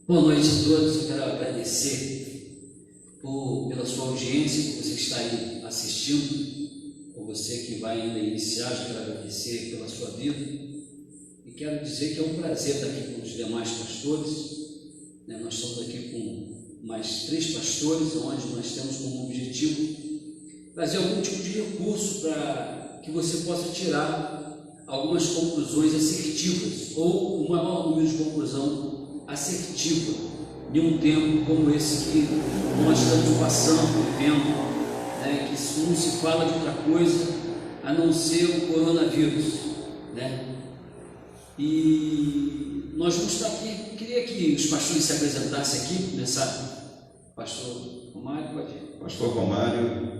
Boa noite a todos. Eu quero agradecer pela sua audiência, por você estar aí assistindo, por você que vai ainda iniciar. Eu quero agradecer pela sua vida e quero dizer que é um prazer estar aqui com os demais pastores. Nós estamos aqui com mais 3 pastores, onde nós temos como objetivo trazer algum tipo de recurso para que você possa tirar algumas conclusões assertivas ou o maior número de conclusão assertiva de um tempo como esse que nós estamos passando, vivendo, que não se fala de outra coisa a não ser o coronavírus, E nós vamos estar aqui. Queria que os pastores se apresentassem aqui, começar. Pastor Romário, pode ir. Pastor Romário,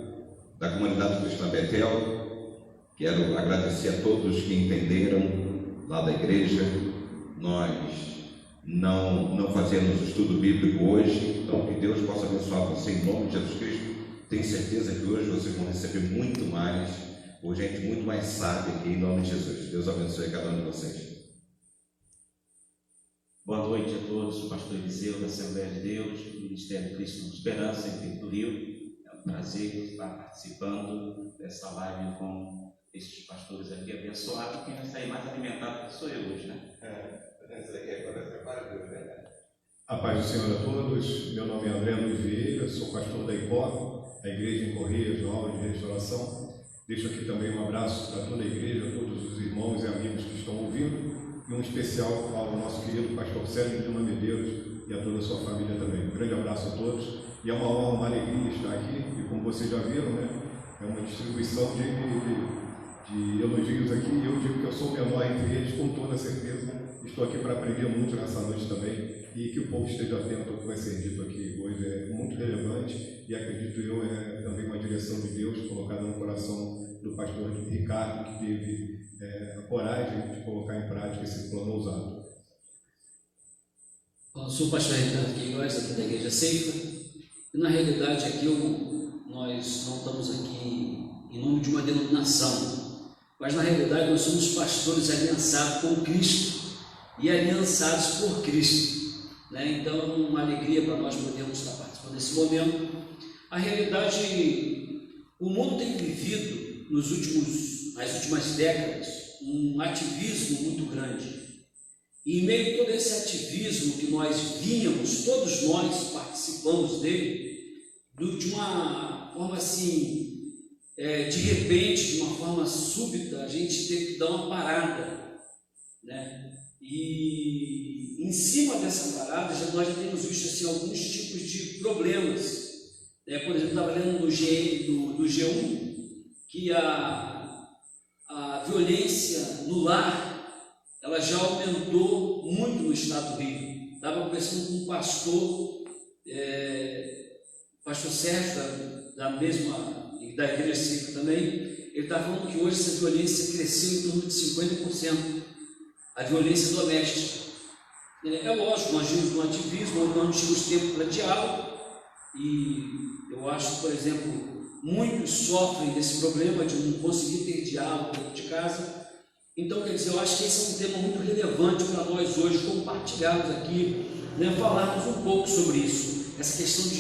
da comunidade cristã Betel. Quero agradecer a todos que entenderam lá da igreja. Nós não fazemos estudo bíblico hoje, então que Deus possa abençoar você em nome de Jesus Cristo. Tenho certeza que hoje vocês vão receber muito mais, por gente muito mais sábia aqui, em nome de Jesus. Deus abençoe cada um de vocês. Boa noite a todos. Sou o pastor Eliseu da Assembleia de Deus, do Ministério Cristo na Esperança, em Pedro do Rio. É um prazer estar participando dessa live com estes pastores aqui abençoados. Quem vai sair mais alimentado sou eu hoje, A paz do Senhor a todos. Meu nome é André Luiz Vieira, sou pastor da ICOR, a Igreja em Correias, Nova de Restauração. Deixo aqui também um abraço para toda a igreja, a todos os irmãos e amigos que estão ouvindo, e um especial ao nosso querido pastor Célio Lima Medeiros e a toda a sua família também. Um grande abraço a todos, e é uma honra, uma alegria estar aqui, e como vocês já viram, é uma distribuição de elogios aqui, e eu digo que eu sou o menor entre eles, com toda certeza. Estou aqui para aprender muito nessa noite também, e que o povo esteja atento ao que vai ser dito aqui hoje. É muito relevante, e acredito eu, é também uma direção de Deus colocada no coração do pastor Ricardo, que teve a coragem de colocar em prática esse plano ousado. Eu sou o pastor Ricardo Queiroz, aqui da Igreja Ceifa, e na realidade aqui nós não estamos aqui em nome de uma denominação, mas na realidade nós somos pastores aliançados com Cristo e aliançados por Cristo, Então é uma alegria para nós podermos estar participando desse momento. A realidade, o mundo tem vivido nas últimas décadas um ativismo muito grande, e em meio a todo esse ativismo que nós vínhamos, todos nós participamos dele, de uma forma assim, de repente, de uma forma súbita, a gente teve que dar uma parada, E em cima dessa parada, nós já temos visto assim, alguns tipos de problemas. Por exemplo, estava lendo no G1 que a violência no lar ela já aumentou muito no estado do Rio. Estava conversando com um pastor, pastor Sérgio, da Igreja Cívica também. Ele estava falando que hoje essa violência cresceu em torno de 50%. A violência doméstica. É lógico, nós vimos no ativismo, nós não tínhamos tempo para diálogo, e eu acho que, por exemplo, muitos sofrem desse problema de não conseguir ter diálogo dentro de casa. Então, quer dizer, eu acho que esse é um tema muito relevante para nós hoje compartilharmos aqui, falarmos um pouco sobre isso, essa questão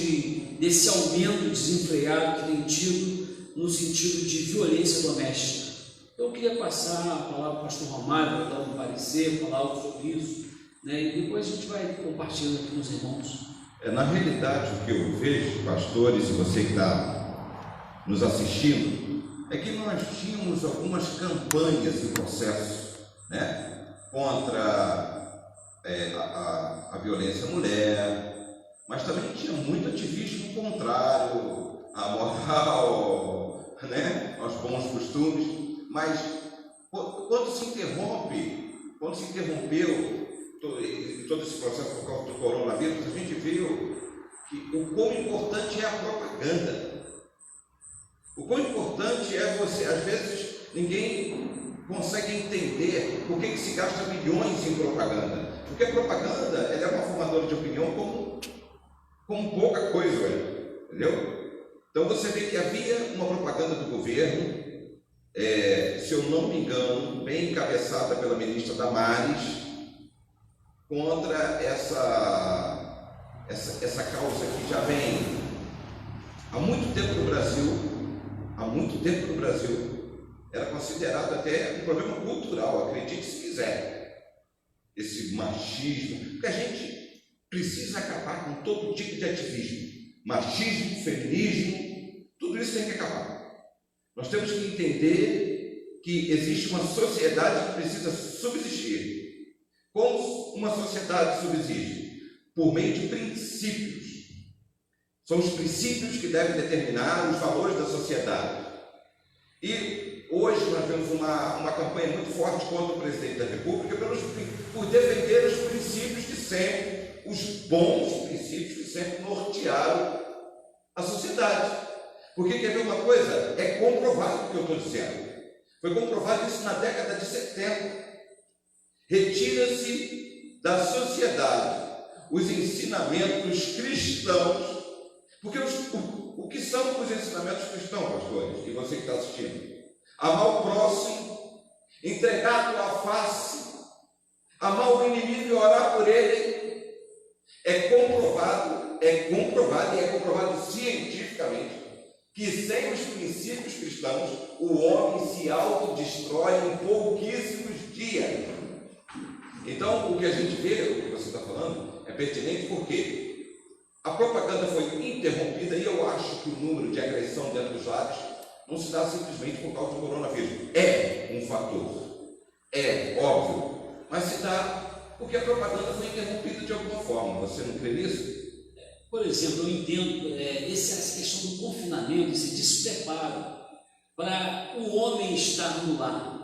desse aumento desenfreado que tem tido no sentido de violência doméstica. Então, eu queria passar a palavra para o pastor Romário, para dar um parecer, falar algo sobre isso, e depois a gente vai compartilhando aqui com os irmãos. Na realidade, o que eu vejo, pastores, e você que está nos assistindo, é que nós tínhamos algumas campanhas em processo, contra a violência à mulher, mas também tinha muito ativismo contrário à moral, aos bons costumes. Mas quando se interrompeu todo esse processo por causa do coronavírus, a gente viu que o quão importante é a propaganda. O quão importante é você, às vezes, ninguém consegue entender por que se gasta milhões em propaganda. Porque a propaganda ela é uma formadora de opinião como pouca coisa, entendeu? Então você vê que havia uma propaganda do governo, se eu não me engano, bem encabeçada pela ministra Damares, contra essa causa que já vem há muito tempo no Brasil, era considerado até um problema cultural, acredite se quiser, esse machismo, porque a gente precisa acabar com todo tipo de ativismo, machismo, feminismo, tudo isso tem que acabar. Nós temos que entender que existe uma sociedade que precisa subsistir. Como uma sociedade subsiste? Por meio de princípios. São os princípios que devem determinar os valores da sociedade. E hoje nós temos uma campanha muito forte contra o presidente da República por defender os princípios que sempre, os bons princípios que sempre nortearam a sociedade. Porque quer ver uma coisa? É comprovado o que eu estou dizendo. Foi comprovado isso na década de 70. Retira-se da sociedade os ensinamentos cristãos. Porque o que são os ensinamentos cristãos, pastores? E você que está assistindo? Amar o próximo, entregar a tua face, amar o inimigo e orar por ele. É comprovado e é comprovado cientificamente que sem os princípios cristãos o homem se autodestrói em pouquíssimos dias. Então, o que a gente vê, o que você está falando, é pertinente porque a propaganda foi interrompida e eu acho que o número de agressão dentro dos lares não se dá simplesmente por causa do coronavírus. É um fator, é óbvio, mas se dá porque a propaganda foi interrompida de alguma forma. Você não crê nisso? Por exemplo, eu entendo essa questão do confinamento, esse despreparo para o homem estar no lar.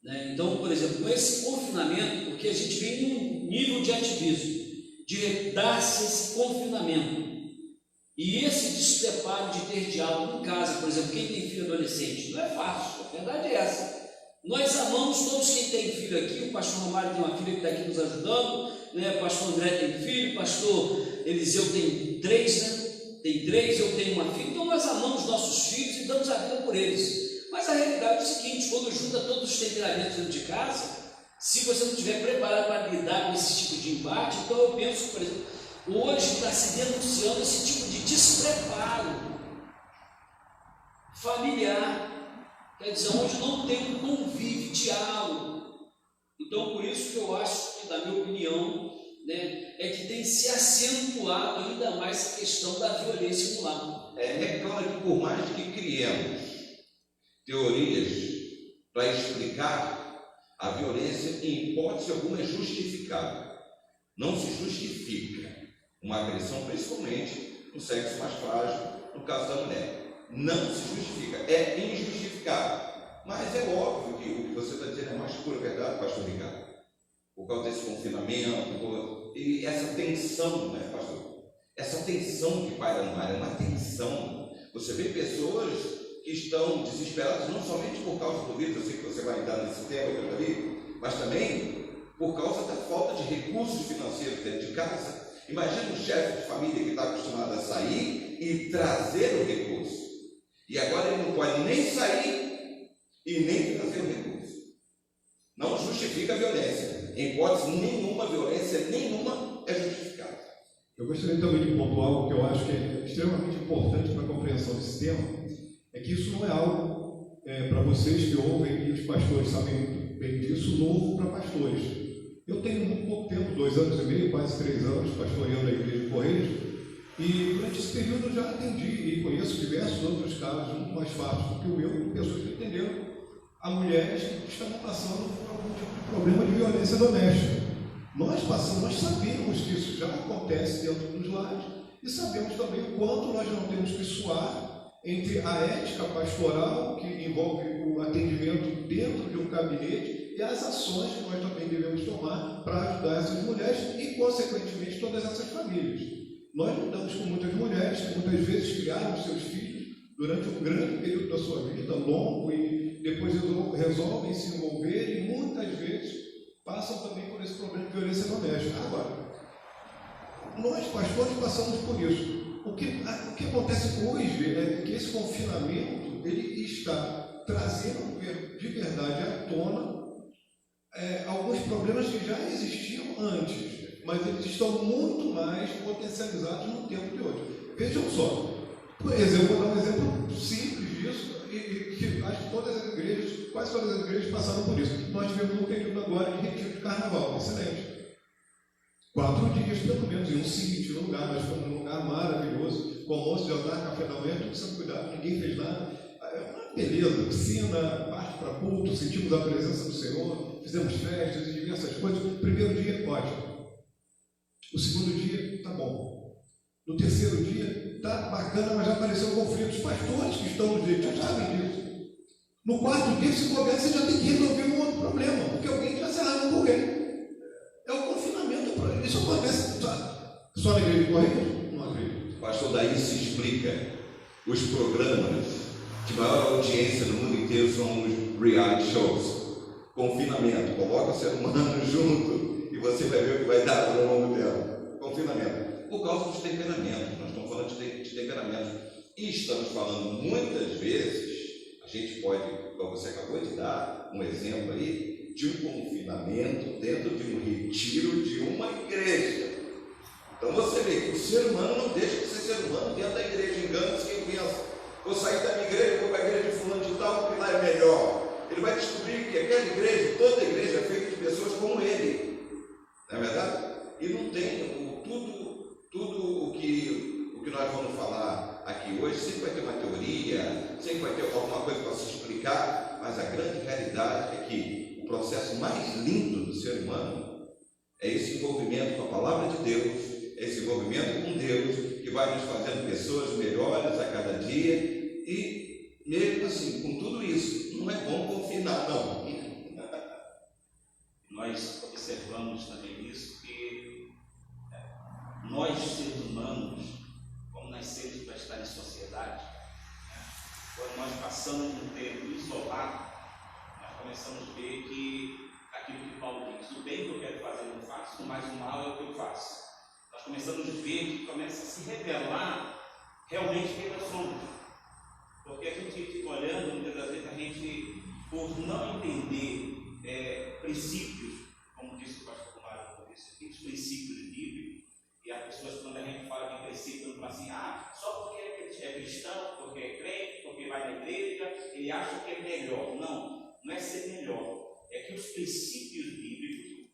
Né? Então, por exemplo, com esse confinamento, porque a gente vem num nível de ativismo, de dar-se esse confinamento. E esse despreparo de ter diálogo em casa, por exemplo, quem tem filho adolescente, não é fácil, a verdade é essa. Nós amamos todos quem tem filho aqui, o pastor Romário tem uma filha que está aqui nos ajudando, né? O pastor André tem filho, o pastor Eliseu tem 3, né? Tem 3, eu tenho uma filha, então nós amamos nossos filhos e damos a vida por eles. Mas a realidade é o seguinte, quando junta todos os temperamentos dentro de casa, se você não estiver preparado para lidar com esse tipo de embate, então eu penso, por exemplo, hoje está se denunciando esse tipo de despreparo familiar, quer dizer, onde não tem um convívio, diálogo. Então, por isso que eu acho que, na minha opinião, né, é que tem se acentuado ainda mais a questão da violência no lar. É claro que por mais que criemos teorias para explicar, a violência em hipótese alguma é justificável. Não se justifica uma agressão, principalmente no sexo mais frágil, no caso da mulher. Não se justifica, é injustificável. Mas é óbvio que o que você está dizendo é mais pura verdade, pastor Ricardo. Por causa desse confinamento, e essa tensão, né, pastor? Essa tensão que paira no ar, é uma tensão. Você vê pessoas que estão desesperadas não somente por causa do vírus, eu sei que você vai entrar nesse tema, mas também por causa da falta de recursos financeiros dentro de casa. Imagina um chefe de família que está acostumado a sair e trazer o recurso. E agora ele não pode nem sair e nem trazer o recurso. Não justifica a violência. Em hipótese nenhuma, violência nenhuma é justificada. Eu gostaria também de pontuar algo que eu acho que é extremamente importante para a compreensão desse tema, é que isso não é algo para vocês que ouvem, e os pastores sabem muito bem disso, novo para pastores. Eu tenho muito pouco tempo, 2 anos e meio, quase 3 anos, pastoreando a igreja de Correios, e durante esse período eu já atendi e conheço diversos outros casos muito mais fáceis do que o meu, pessoas que entenderam a mulheres que estavam passando por algum tipo de problema de violência doméstica. Nós sabemos que isso já acontece dentro dos lares e sabemos também o quanto nós não temos que suar entre a ética pastoral, que envolve o atendimento dentro de um gabinete, e as ações que nós também devemos tomar para ajudar essas mulheres e, consequentemente, todas essas famílias. Nós lidamos com muitas mulheres que muitas vezes criaram seus filhos durante um grande período da sua vida, longo, e depois resolvem se envolver e muitas vezes passam também por esse problema de violência doméstica. Agora, nós pastores passamos por isso. O que acontece hoje é que esse confinamento ele está trazendo de verdade à tona alguns problemas que já existiam antes, mas eles estão muito mais potencializados no tempo de hoje. Vejam só, por exemplo, vou dar um exemplo simples disso, e que acho que todas as igrejas, quase todas as igrejas passaram por isso. Nós tivemos um período agora de retiro de carnaval, excelente. 4 dias, pelo menos, em um sítio, um lugar, nós fomos num lugar maravilhoso, com almoço, jantar, café da manhã, tudo sem cuidado, ninguém fez nada. É uma beleza, piscina, parte para culto, sentimos a presença do Senhor, fizemos festas e diversas coisas. O primeiro dia, ótimo. O segundo dia, tá bom. No terceiro dia, tá bacana, mas já apareceu um conflito. Os pastores que estão nos retiros sabem disso. No quarto dia, se couber, você já tem que resolver um outro problema, porque alguém já se arranha com alguém. É o confinamento. Isso acontece só na igreja de Correios? Não acredito. Pastor, daí se explica os programas de maior audiência no mundo inteiro são os reality shows. Confinamento, coloca o ser humano junto e você vai ver o que vai dar ao longo dela. Confinamento. Por causa dos temperamentos. Nós estamos falando de temperamentos. E estamos falando muitas vezes, a gente pode, como você acabou de dar um exemplo aí, de um confinamento dentro de um retiro de uma igreja. Então você vê que o ser humano não deixa de ser ser humano dentro da igreja. Engana-se quem pensa, vou sair da minha igreja, vou para a igreja de fulano de tal, porque lá é melhor. Ele vai descobrir que aquela igreja, toda a igreja é feita de pessoas como ele. Não é verdade? E não tem tudo o que nós vamos falar aqui hoje, sempre vai ter uma teoria, sempre vai ter alguma coisa para se explicar, mas a grande realidade é que o processo mais lindo do ser humano é esse envolvimento com a palavra de Deus, esse envolvimento com Deus, que vai nos fazendo pessoas melhores a cada dia. E mesmo assim, com tudo isso, não é bom confinar, não. Nós observamos também isso, que nós, seres humanos, como nascemos para estar em sociedade, quando nós passamos um tempo isolado, nós começamos a ver que aquilo que Paulo diz, o bem que eu quero fazer eu não faço, mas o mal é o que eu faço. Nós começamos a ver que começa a se revelar realmente quem nós somos. Porque a gente fica olhando, muitas das vezes a gente, por não entender princípios, como disse o pastor Mário, os princípios bíblicos, e as pessoas, quando a gente fala de princípio, não fala assim, só porque é cristão, porque é crente, porque vai na igreja, ele acha que é melhor. Não é ser melhor. É que os princípios bíblicos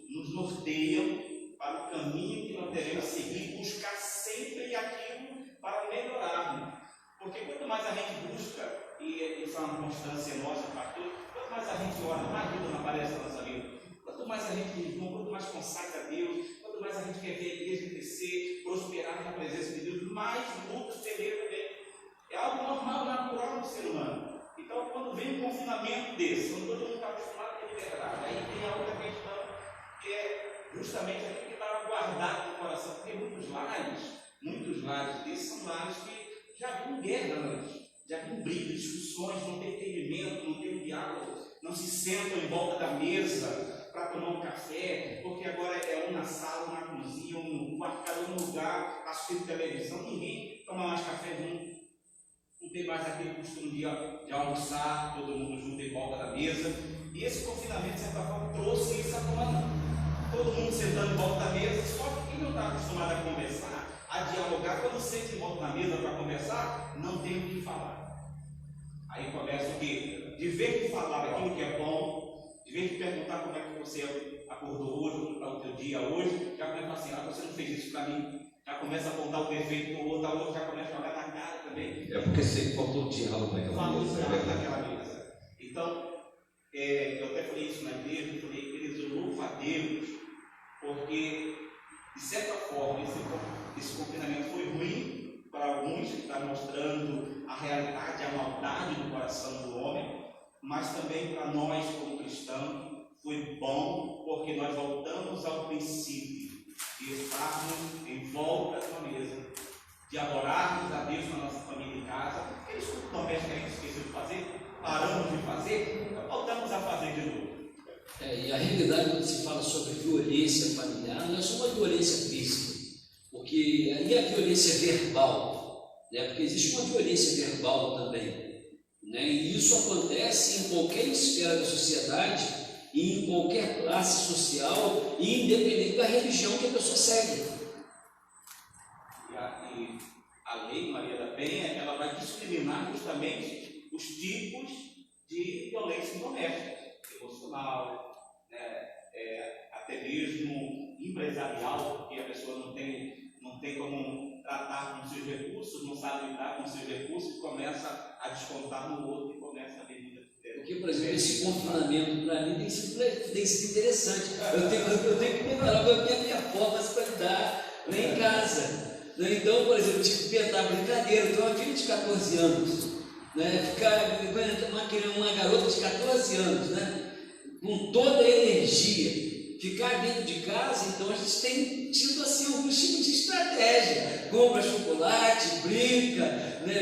nos norteiam para o caminho que nós devemos seguir, buscar sempre aquilo para melhorarmos. Porque quanto mais a gente busca, e isso é uma constância nossa, pastor, quanto mais a gente ora, mais vida não aparece na nossa vida. Quanto mais a gente jejum, quanto mais consagra a Deus, quanto mais a gente quer ver a igreja crescer, prosperar na presença de Deus, mais lutas teremos também. É algo normal, natural do ser humano. Então, quando vem um confinamento desse, quando todo mundo está acostumado a ter liberdade, aí tem a outra questão, que é justamente aquilo que estava guardado no coração. Porque muitos lares desses são lares que já haviam guerra antes, já haviam brigas, discussões, não tem entendimento, não tem um diálogo, não se sentam em volta da mesa para tomar um café, porque agora é um na sala, um na cozinha, um no quarto, cada um no lugar, assistindo televisão, ninguém toma mais café junto. Não tem mais aquele costume de almoçar, todo mundo junto em volta da mesa. E esse confinamento, de certa forma, trouxe isso à tona. Todo mundo sentando em volta da mesa, só que quem não está acostumado a conversar, a dialogar, quando senta em volta da mesa para conversar, não tem o que falar. Aí começa o quê? De vez de falar aquilo que é bom, de vez de perguntar como é que você acordou hoje, como está o teu dia hoje, já começa assim, você não fez isso para mim. Já começa a apontar o defeito do outro, a outra já começa a jogar na cara também. É porque sempre faltou diálogo naquela mesa. Então, eu até falei isso na igreja, eu falei, queridos, eu louvo a Deus, porque, de certa forma, esse confinamento foi ruim para alguns, que está mostrando a realidade, a maldade do coração do homem, mas também para nós, como cristãos, foi bom, porque nós voltamos ao princípio de estarmos em volta de uma mesa, de adorarmos a Deus na nossa família em casa. Aqueles cultos domésticos que a gente esqueceu de fazer, paramos de fazer, voltamos a fazer de novo. E a realidade, quando se fala sobre violência familiar, não é só uma violência física, porque aí a violência verbal, né? Porque existe uma violência verbal também, né? E isso acontece em qualquer esfera da sociedade, e em qualquer classe social, e independente da religião que a pessoa segue. E a lei Maria da Penha, ela vai discriminar justamente os tipos de violência doméstica, emocional, até mesmo empresarial, porque a pessoa não tem como tratar com seus recursos, não sabe lidar com seus recursos e começa a descontar no outro e começa a vir. Porque, por exemplo, esse confinamento para mim tem sido interessante. Eu tenho que melhorar a minha forma para lidar lá em casa. Então, por exemplo, eu tive que inventar brincadeira. Eu tenho uma filha de 14 anos, uma garota de 14 anos, com toda a energia. Ficar dentro de casa, então a gente tem tido assim alguns tipos de estratégia. Compra chocolate, brinca,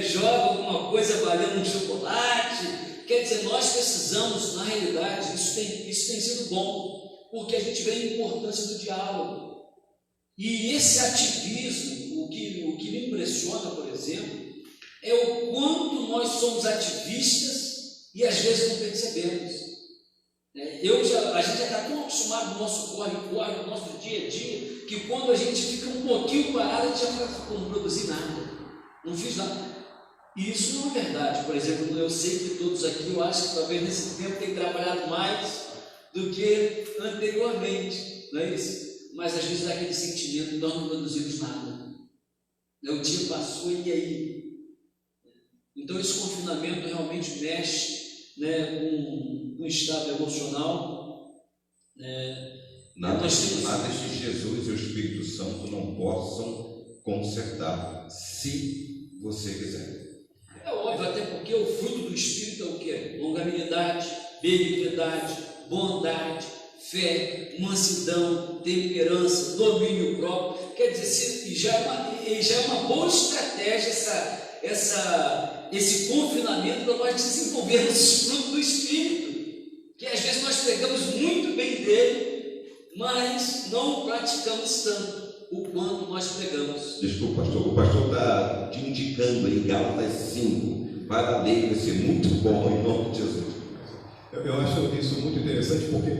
joga alguma coisa valendo um chocolate. Quer dizer, nós precisamos, na realidade, isso tem sido bom, porque a gente vê a importância do diálogo. E esse ativismo, o que me impressiona, por exemplo, é o quanto nós somos ativistas e às vezes não percebemos. A gente já está tão acostumado no nosso corre-corre, no nosso dia a dia, que quando a gente fica um pouquinho parado, a gente já não produzir nada, não fiz nada. E isso não é verdade. Por exemplo, eu sei que todos aqui, eu acho que talvez nesse tempo tenham trabalhado mais do que anteriormente, não é isso? Mas às vezes dá aquele sentimento de nós não produzimos nada. O dia passou e aí? Então esse confinamento realmente mexe com o estado emocional. Nada que Jesus e o Espírito Santo não possam consertar, se você quiser. É óbvio, até porque o fruto do Espírito é o quê? Longanimidade, benignidade, bondade, fé, mansidão, temperança, domínio próprio. Quer dizer, já é uma boa estratégia esse confinamento para nós desenvolvermos esse fruto do Espírito, que às vezes nós pegamos muito bem dele, mas não praticamos tanto o quanto nós pregamos. Desculpa, pastor, o pastor está te indicando aí Gálatas 5, vai lá ler, vai ser muito bom em nome de Jesus. Eu acho isso muito interessante porque,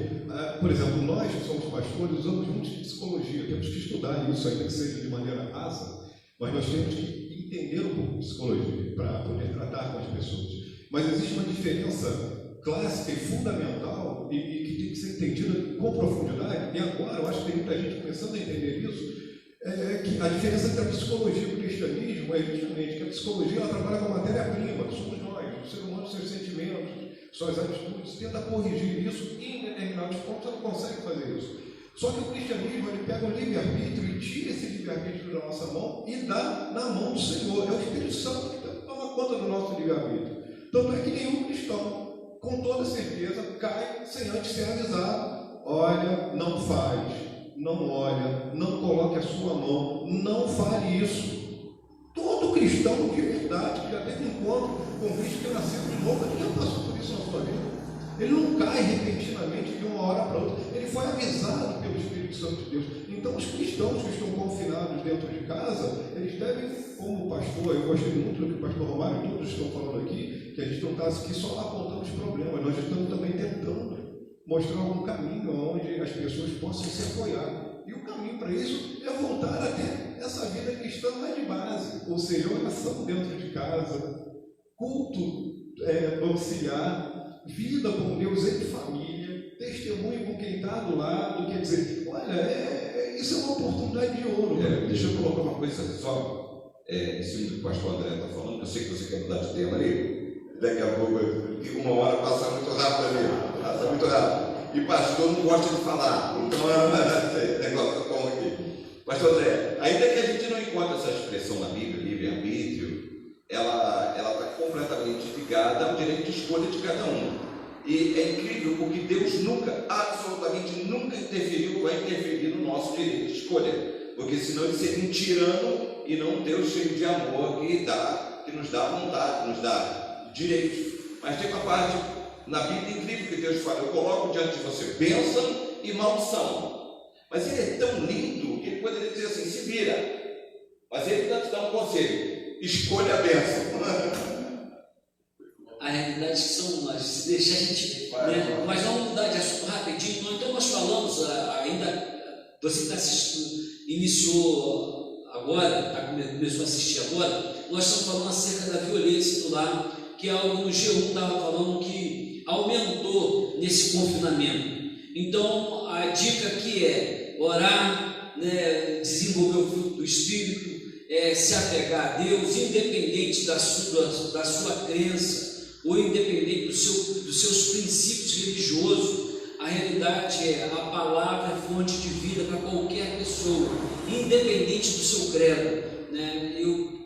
por exemplo, nós que somos pastores usamos muito de psicologia, temos que estudar isso, ainda que seja de maneira rasa, mas nós temos que entender um pouco de psicologia para poder tratar com as pessoas. Mas existe uma diferença clássica e fundamental e que tem que ser entendida com profundidade, e agora eu acho que tem muita gente começando a entender isso, que a diferença entre a psicologia e o cristianismo é justamente que a psicologia ela trabalha com a matéria-prima, que somos nós, o ser humano, seus sentimentos, suas atitudes, tenta corrigir isso e em determinados pontos você não consegue fazer isso. Só que o cristianismo ele pega o livre-arbítrio e tira esse livre-arbítrio da nossa mão e dá na mão do Senhor. É o Espírito Santo que toma conta do nosso livre-arbítrio. Tanto é que nenhum cristão, com toda certeza, cai sem antes ser avisado. Olha, não faz, não olha, não coloque a sua mão, não fale isso. Todo cristão de verdade que já teve um encontro com Cristo, que nasceu de novo, ele já passou por isso na sua vida. Ele não cai repentinamente de uma hora para outra. Ele foi avisado pelo Espírito Santo de Deus. Então, os cristãos que estão confinados dentro de casa, eles devem, como pastor, eu gostei muito do que o pastor Romário e todos estão falando aqui, que a gente não está aqui só apontando os problemas, nós estamos também tentando mostrar algum caminho onde as pessoas possam se apoiar. E o caminho para isso é voltar até essa vida cristã lá de base, ou seja, oração dentro de casa, culto auxiliar, vida com Deus em família, testemunho com quem está do lado, quer dizer, olha, isso é uma oportunidade de ouro. Deixa eu colocar uma coisa só, em cima do que o pastor André está falando, eu sei que você quer mudar de tema ali, daqui a pouco, uma hora passa muito rápido ali, passa muito rápido, e pastor não gosta de falar, então negócio como aqui. Pastor André, ainda que a gente não encontre essa expressão na Bíblia, livre-arbítrio, ela está completamente ligada ao direito de escolha de cada um. E é incrível porque Deus nunca, absolutamente nunca vai interferir no nosso direito de escolha, porque senão ele seria um tirano e não um Deus cheio de amor que nos dá vontade, que nos dá direitos. Mas tem uma parte na Bíblia incrível que Deus fala: eu coloco diante de você bênção e maldição. Mas ele é tão lindo que ele poderia dizer assim: se vira. Mas ele está te dando um conselho: escolha a bênção. a realidade que são nós. Se deixar a gente. Né? Mas vamos mudar de assunto rapidinho. Então, nós falamos ainda. Você que está assistindo, iniciou agora, começou a assistir agora. Nós estamos falando acerca da violência do lar, que é algo no G1 estava falando que aumentou nesse confinamento. Então, a dica aqui é orar, né, desenvolver o fruto do Espírito, se apegar a Deus, independente da sua crença, ou independente dos seus princípios religiosos. A realidade é, a palavra é fonte de vida para qualquer pessoa, independente do seu credo. Né? Eu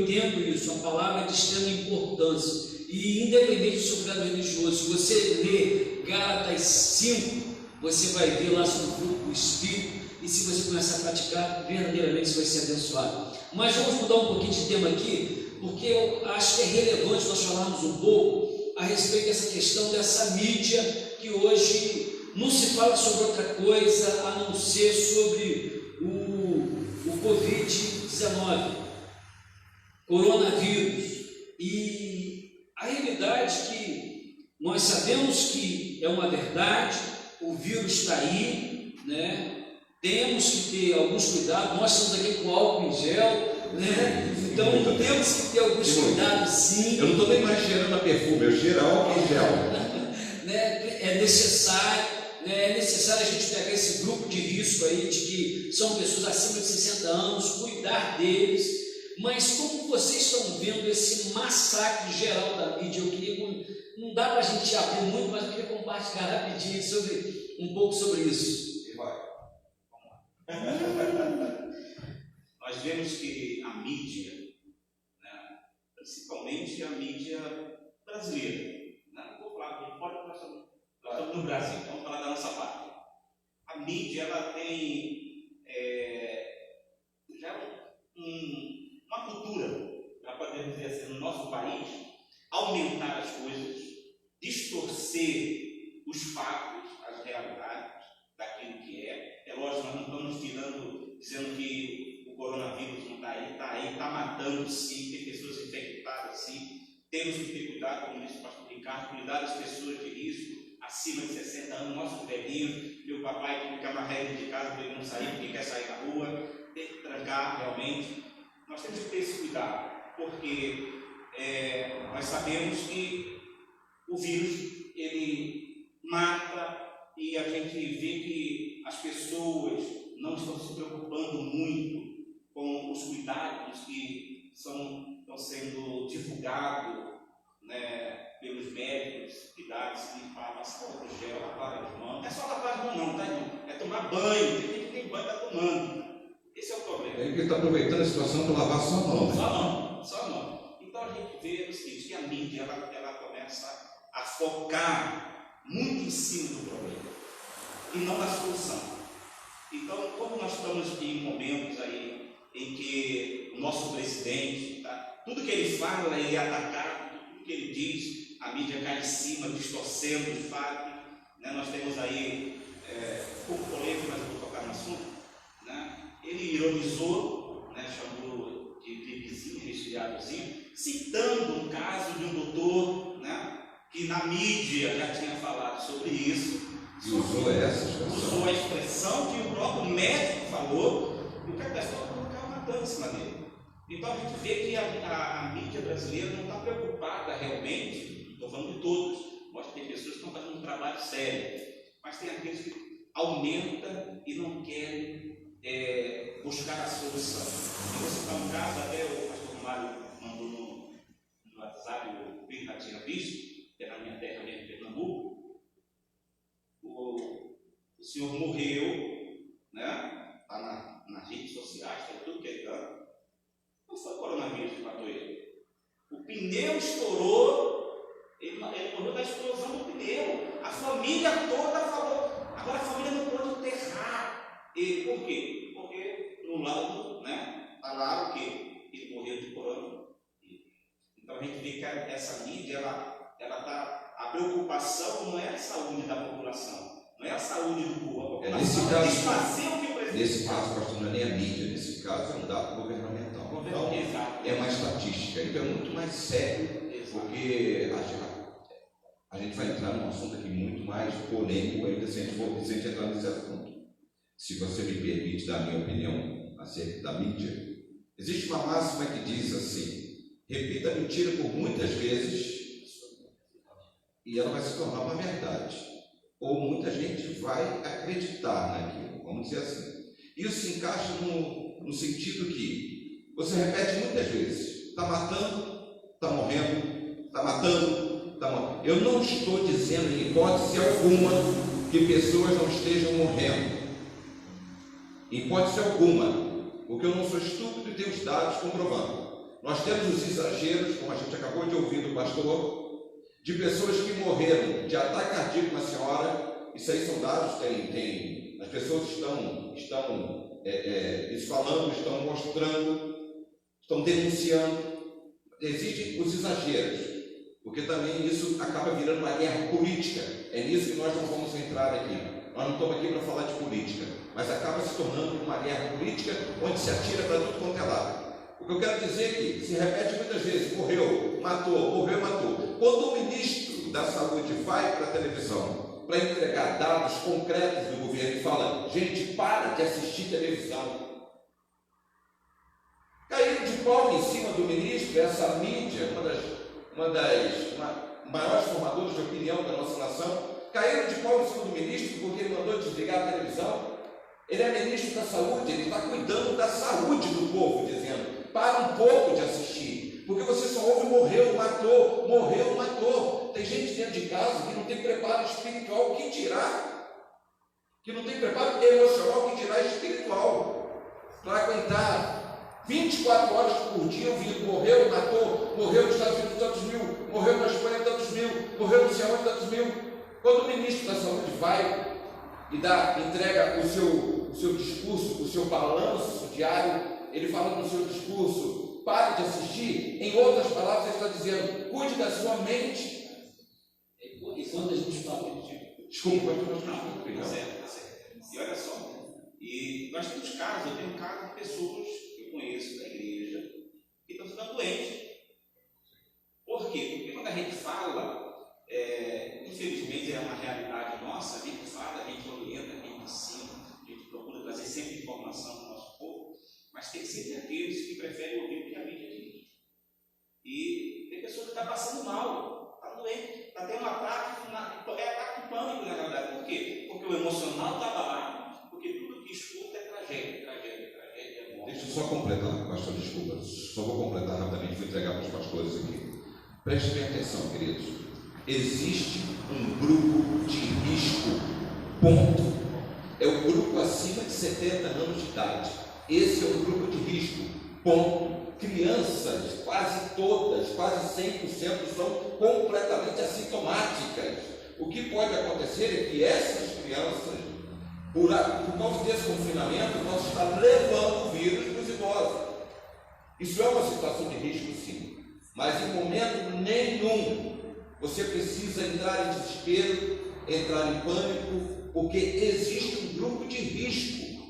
entendo isso, a palavra é de extrema importância. E independente do seu credo religioso, se você ler Gálatas 5, você vai ver lá sobre o fruto do Espírito, e se você começar a praticar, verdadeiramente você vai ser abençoado. Mas vamos mudar um pouquinho de tema aqui, porque eu acho que é relevante nós falarmos um pouco a respeito dessa questão dessa mídia, que hoje não se fala sobre outra coisa a não ser sobre o Covid-19, coronavírus. E a realidade é que nós sabemos que é uma verdade, o vírus está aí, né? Temos que ter alguns cuidados. Nós estamos aqui com álcool em gel, né? Então temos que ter alguns cuidados, sim. Eu não estou nem mais cheirando a perfume, eu cheiro álcool em gel. Né? É necessário a gente pegar esse grupo de risco aí, de que são pessoas acima de 60 anos, cuidar deles. Mas como vocês estão vendo esse massacre geral da mídia? Eu queria, não dá para a gente abrir muito, mas eu queria compartilhar rapidinho um pouco sobre isso. Nós vemos que a mídia, né, principalmente a mídia brasileira, né, vou falar de fora, nós estamos no Brasil, vamos falar da nossa parte. A mídia, ela tem já uma cultura, já podemos dizer assim, no nosso país, aumentar as coisas, distorcer os fatos, as realidades daquilo que é. É lógico, nós não estamos dizendo que o coronavírus não está aí, está matando sim, tem pessoas infectadas sim. Temos que ter cuidado, como disse o pastor Ricardo, cuidar das pessoas de risco, acima de 60 anos, nossos velhinhos, meu papai que fica na regra de casa para ele não sair, porque quer sair na rua, tem que trancar realmente. Nós temos que ter esse cuidado, porque nós sabemos que o vírus, ele mata, e a gente vê que as pessoas não estão se preocupando muito com os cuidados que estão sendo divulgados, né, pelos médicos, cuidados que falam álcool gel, lavar as mãos. Não é só lavar as mãos não, tá, irmão? É tomar banho, tem gente que tem banho, está tomando. Esse é o problema. Ele está aproveitando a situação para lavar só a mão. Só a mão. Então a gente vê o seguinte, que a mídia ela começa a focar muito em cima do problema e não na solução. Então, como nós estamos em momentos aí em que o nosso presidente, tá, tudo que ele fala, ele é atacado, tudo que ele diz, a mídia cai em cima, distorcendo os fatos, né? Nós temos aí, um pouco polêmico, mas vou tocar no assunto, né? Ele ironizou, né, chamou de gripezinho, resfriadozinho, citando um caso de um doutor, né, que na mídia já tinha falado sobre isso. E usou a expressão que o próprio médico falou, e o que a pessoa colocar uma dança dele. Então a gente vê que a mídia brasileira não está preocupada realmente, não estou falando de todos, pode ter pessoas que estão fazendo um trabalho sério, mas tem aqueles que aumentam e não querem buscar a solução. Eu vou citar um caso, até o pastor Mário mandou no WhatsApp, o Pedro já tinha visto, que é na minha terra mesmo, Pernambuco. O senhor morreu, né? Está nas redes sociais, está tudo que ele dá. Não foi o coronavírus que matou ele. O pneu estourou, ele morreu da explosão do pneu. A família toda falou. Agora a família não pode enterrar ele. Por quê? Porque no lado, né? Está lá o quê? Ele morreu de corona. Então a gente vê que essa mídia, ela está. A preocupação não é a saúde da população, não é a saúde do povo. A população é desfazer o que o presidente. Nesse caso, pastor, não é nem a mídia, nesse caso é um dado governamental. Então, é uma estatística, então é muito mais sério porque a gente vai entrar num assunto aqui muito mais polêmico ainda se a gente entrar nesse assunto. Se você me permite dar a minha opinião acerca da mídia, existe uma máxima que diz assim: repita a mentira por muitas vezes e ela vai se tornar uma verdade, ou muita gente vai acreditar naquilo, vamos dizer assim. Isso se encaixa no sentido que você repete muitas vezes: está matando, está morrendo, está matando, está morrendo. Eu não estou dizendo em hipótese alguma que pessoas não estejam morrendo, em hipótese alguma, porque eu não sou estúpido e tenho os dados comprovando. Nós temos os exageros, como a gente acabou de ouvir do pastor, de pessoas que morreram de ataque cardíaco na senhora. Isso aí são dados, as pessoas estão falando, estão mostrando, estão denunciando. Existem os exageros, porque também isso acaba virando uma guerra política. É nisso que nós não vamos entrar aqui. Nós não estamos aqui para falar de política, mas acaba se tornando uma guerra política onde se atira para tudo quanto é lado. O que eu quero dizer é que se repete muitas vezes: morreu, matou, morreu, matou. Quando o ministro da Saúde vai para a televisão para entregar dados concretos do governo e fala: gente, para de assistir televisão. Caíram de pau em cima do ministro, essa mídia, uma das maiores formadoras de opinião da nossa nação, caíram de pau em cima do ministro porque ele mandou desligar a televisão. Ele é ministro da saúde, ele está cuidando da saúde do povo, dizendo: para um pouco de assistir, porque você só ouve morreu, matou, morreu, matou. Tem gente dentro de casa que não tem preparo espiritual, que dirá? Que não tem preparo emocional, que dirá espiritual, para aguentar 24 horas por dia ouvindo morreu, matou, morreu nos Estados Unidos tantos mil, morreu na Espanha tantos mil, morreu no céu tantos mil. Quando o ministro da saúde vai e entrega o seu discurso, o seu balanço diário, ele fala no seu discurso: pare de assistir. Em outras palavras, ele está dizendo: cuide da sua mente. E quando a gente fala Desculpa, Tá certo. E olha só, e nós temos casos, eu tenho casos de pessoas que eu conheço da igreja que estão ficando doentes. Por quê? Porque quando a gente fala, infelizmente é uma realidade nossa, a gente fala, a gente orienta, a gente ensina, a gente procura trazer sempre informação para o nosso povo, mas tem sempre aqueles que preferem ouvir o que a mídia diz. E tem pessoas que estão passando mal, está doente, está tendo um ataque de pânico na realidade. Por quê? Porque o emocional está abalado, porque tudo que escuta é tragédia, é morte. Deixa eu só completar, pastor, desculpa, só vou completar rapidamente, vou entregar para os pastores aqui. Prestem bem atenção, queridos. Existe um grupo de risco, ponto. É o grupo acima de 70 anos de idade. Esse é o grupo de risco, ponto. Crianças, quase todas, quase 100% são completamente assintomáticas. O que pode acontecer é que essas crianças, por causa desse confinamento, nós estamos levando o vírus para os idosos. Isso é uma situação de risco, sim. Mas em momento nenhum você precisa entrar em desespero, entrar em pânico, porque existe um grupo de risco.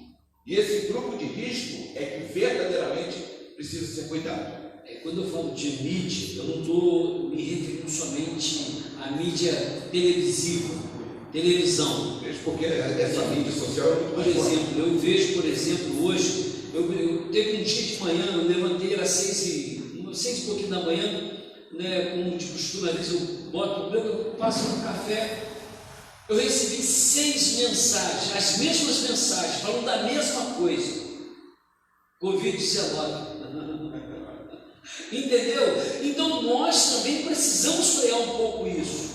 E esse grupo de risco é que verdadeiramente precisa ser cuidado. Quando eu falo de mídia, eu não estou me referindo somente à mídia televisiva, televisão. Porque essa mídia social é muito Por mais forte. exemplo, eu vejo, por exemplo, hoje, eu teve um dia de manhã, eu levantei às 6 e pouquinho da manhã, né, como de costume, às vezes eu passo um café, eu recebi 6 mensagens, as mesmas mensagens, falando da mesma coisa: Covid-19. Entendeu? Então nós também precisamos frear um pouco isso.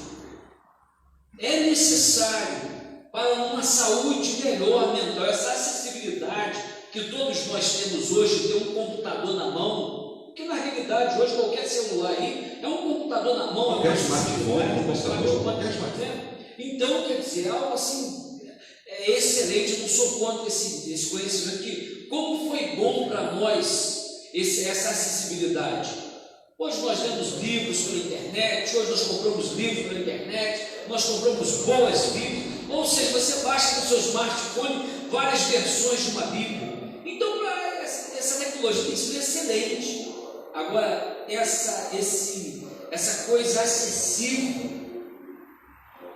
É necessário para uma saúde melhor mental, essa acessibilidade que todos nós temos hoje, de ter um computador na mão, que na realidade hoje qualquer celular aí é um computador na mão, qualquer smartphone. Então, quer dizer, algo assim é excelente. Eu não sou contra esse conhecimento aqui. Como foi bom para nós essa acessibilidade. Hoje nós lemos livros pela internet, hoje nós compramos livros pela internet, nós compramos boas Bíblias, ou seja, você baixa no seu smartphone várias versões de uma Bíblia. Então, essa tecnologia tem sido excelente. Agora, essa essa coisa acessível,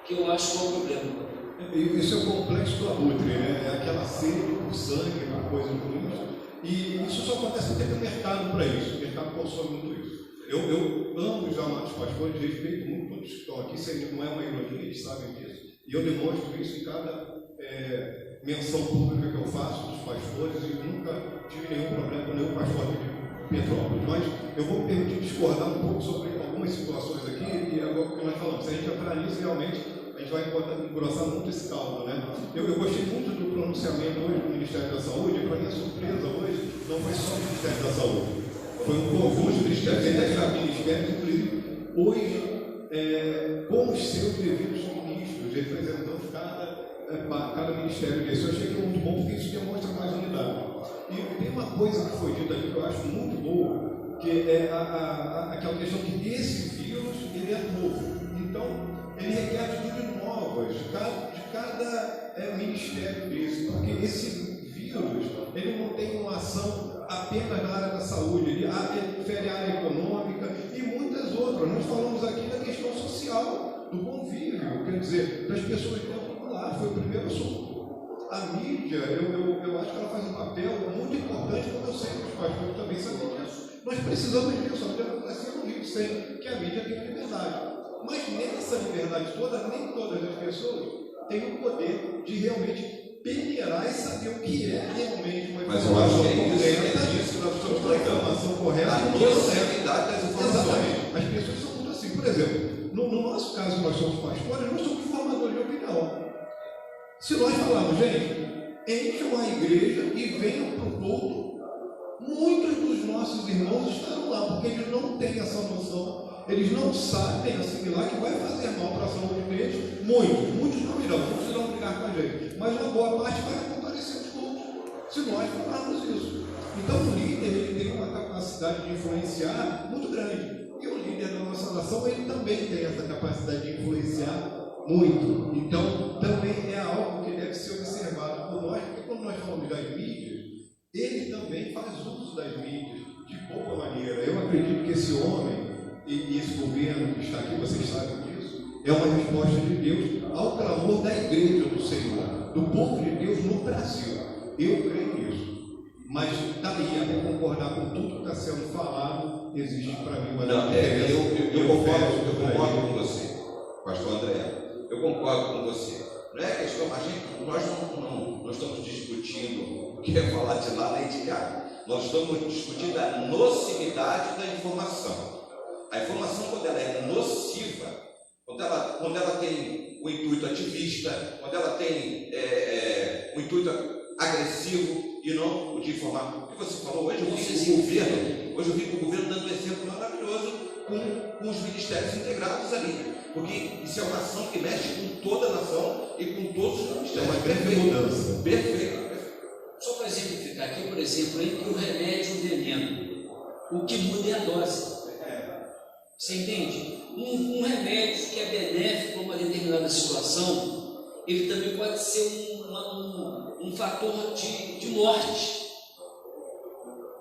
que eu acho que é o problema. Isso é o complexo do abutre, né? É aquela sede por sangue, por coisas ruins. E isso só acontece porque tem um mercado para isso. O mercado consome muito isso. Eu amo os amados pastores, respeito muito todos que estão aqui, isso não é uma ironia, eles sabem disso. E eu demonstro isso em cada menção pública que eu faço dos pastores, e nunca tive nenhum problema com nenhum pastor aqui de Petrópolis. Mas eu vou me permitir discordar um pouco sobre algumas situações aqui, e agora o que nós falamos. Se a gente entrar nisso, realmente, a gente vai engrossar muito esse caldo, né? Eu gostei muito do pronunciamento hoje do Ministério da Saúde, e para minha surpresa hoje, não foi só o Ministério da Saúde, foi um conjunto de ministérios, inclusive hoje, com os seus devidos ministros, representando cada ministério desse. Eu achei que é muito bom, porque isso demonstra mais unidade. E tem uma coisa que foi dita aqui que eu acho muito boa, que é aquela questão que esse vírus, ele é novo. Então, ele requer atitudes novas de cada ministério desse, porque esse vírus, ele não tem uma ação apenas na área da saúde, ele refere à área econômica e muitas outras. Nós falamos aqui da questão social, do convívio, quer dizer, das pessoas dentro do lar, foi o primeiro assunto. A mídia, eu acho que ela faz um papel muito importante, como eu sei que os pastores também sabem disso. Nós precisamos disso, a democracia não vive sem que a mídia tenha liberdade. Mas nessa liberdade toda, nem todas as pessoas têm o poder de realmente peneirar e saber o que é realmente uma informação. Mas eu acho que correta, é isso que nós estamos uma informação correta. A nocividade das informações. Exatamente. As pessoas são muito assim. Por exemplo, no nosso caso, nós somos pastores, nós somos formadores de opinião. Se nós falarmos, gente, encham a igreja e venham para o culto, muitos dos nossos irmãos estarão lá, porque eles não têm essa noção. Eles não sabem assimilar que vai fazer mal para a saúde deles. Muitos não irão brigar com a gente, mas uma boa parte vai comparecer aos cultos, se nós falarmos isso. Então o líder, ele tem uma capacidade de influenciar muito grande, e o líder da nossa nação, ele também tem essa capacidade de influenciar muito. Então também é algo que deve ser observado por nós, porque quando nós falamos das mídias, ele também faz uso das mídias de boa maneira. Eu acredito que esse homem e esse governo que está aqui, vocês sabem disso, é uma resposta de Deus ao clamor da igreja do Senhor, do povo de Deus no Brasil. Eu creio nisso. Mas daí a concordar com tudo que está sendo falado, existe para mim uma diferença. Eu concordo com você, pastor André. Eu concordo com você. Não é questão, nós não estamos discutindo o que é falar de lá nem de cá. Nós estamos discutindo a nocividade da informação. A informação, quando ela é nociva, quando ela tem o intuito ativista, quando ela tem o intuito agressivo e não o de informar. O que você falou hoje, eu vi o governo dando um exemplo maravilhoso com os ministérios integrados ali. Porque isso é uma ação que mexe com toda a nação e com todos os ministérios. É uma grande mudança. Perfeito. Só para exemplificar aqui, por exemplo, entre o remédio e o veneno, o que muda é a dose. Você entende? Um remédio que é benéfico para uma determinada situação, ele também pode ser um fator de morte.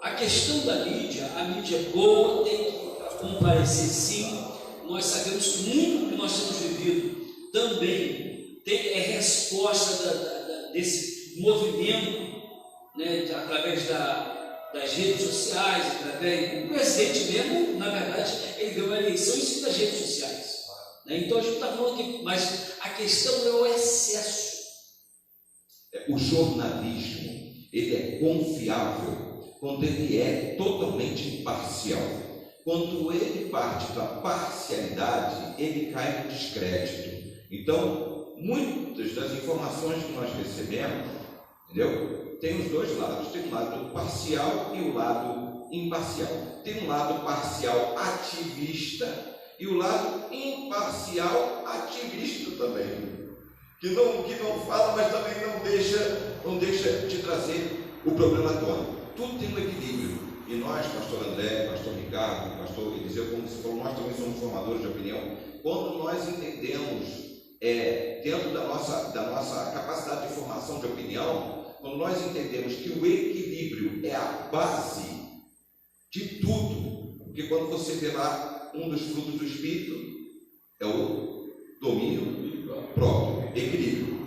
A questão da mídia, a mídia é boa, tem que comparecer sim. Nós sabemos que muito que nós temos vivido também é resposta desse movimento, né, através das redes sociais, o presidente mesmo, na verdade, ele deu uma eleição em cima das redes sociais. Né? Então a gente está falando aqui, mas a questão é o excesso. O jornalismo, ele é confiável quando ele é totalmente imparcial. Quando ele parte da parcialidade, ele cai no descrédito. Então, muitas das informações que nós recebemos, entendeu? Tem os dois lados, tem o lado parcial e o lado imparcial. Tem um lado parcial ativista e o lado imparcial ativista também. Que não fala, mas também não deixa de trazer o problema à tona. Tudo tem um equilíbrio. E nós, pastor André, pastor Ricardo, pastor Eliseu, como você falou, nós também somos formadores de opinião. Quando nós entendemos, dentro da nossa capacidade de formação de opinião, quando nós entendemos que o equilíbrio é a base de tudo, porque quando você vê lá um dos frutos do Espírito é o domínio próprio, equilíbrio.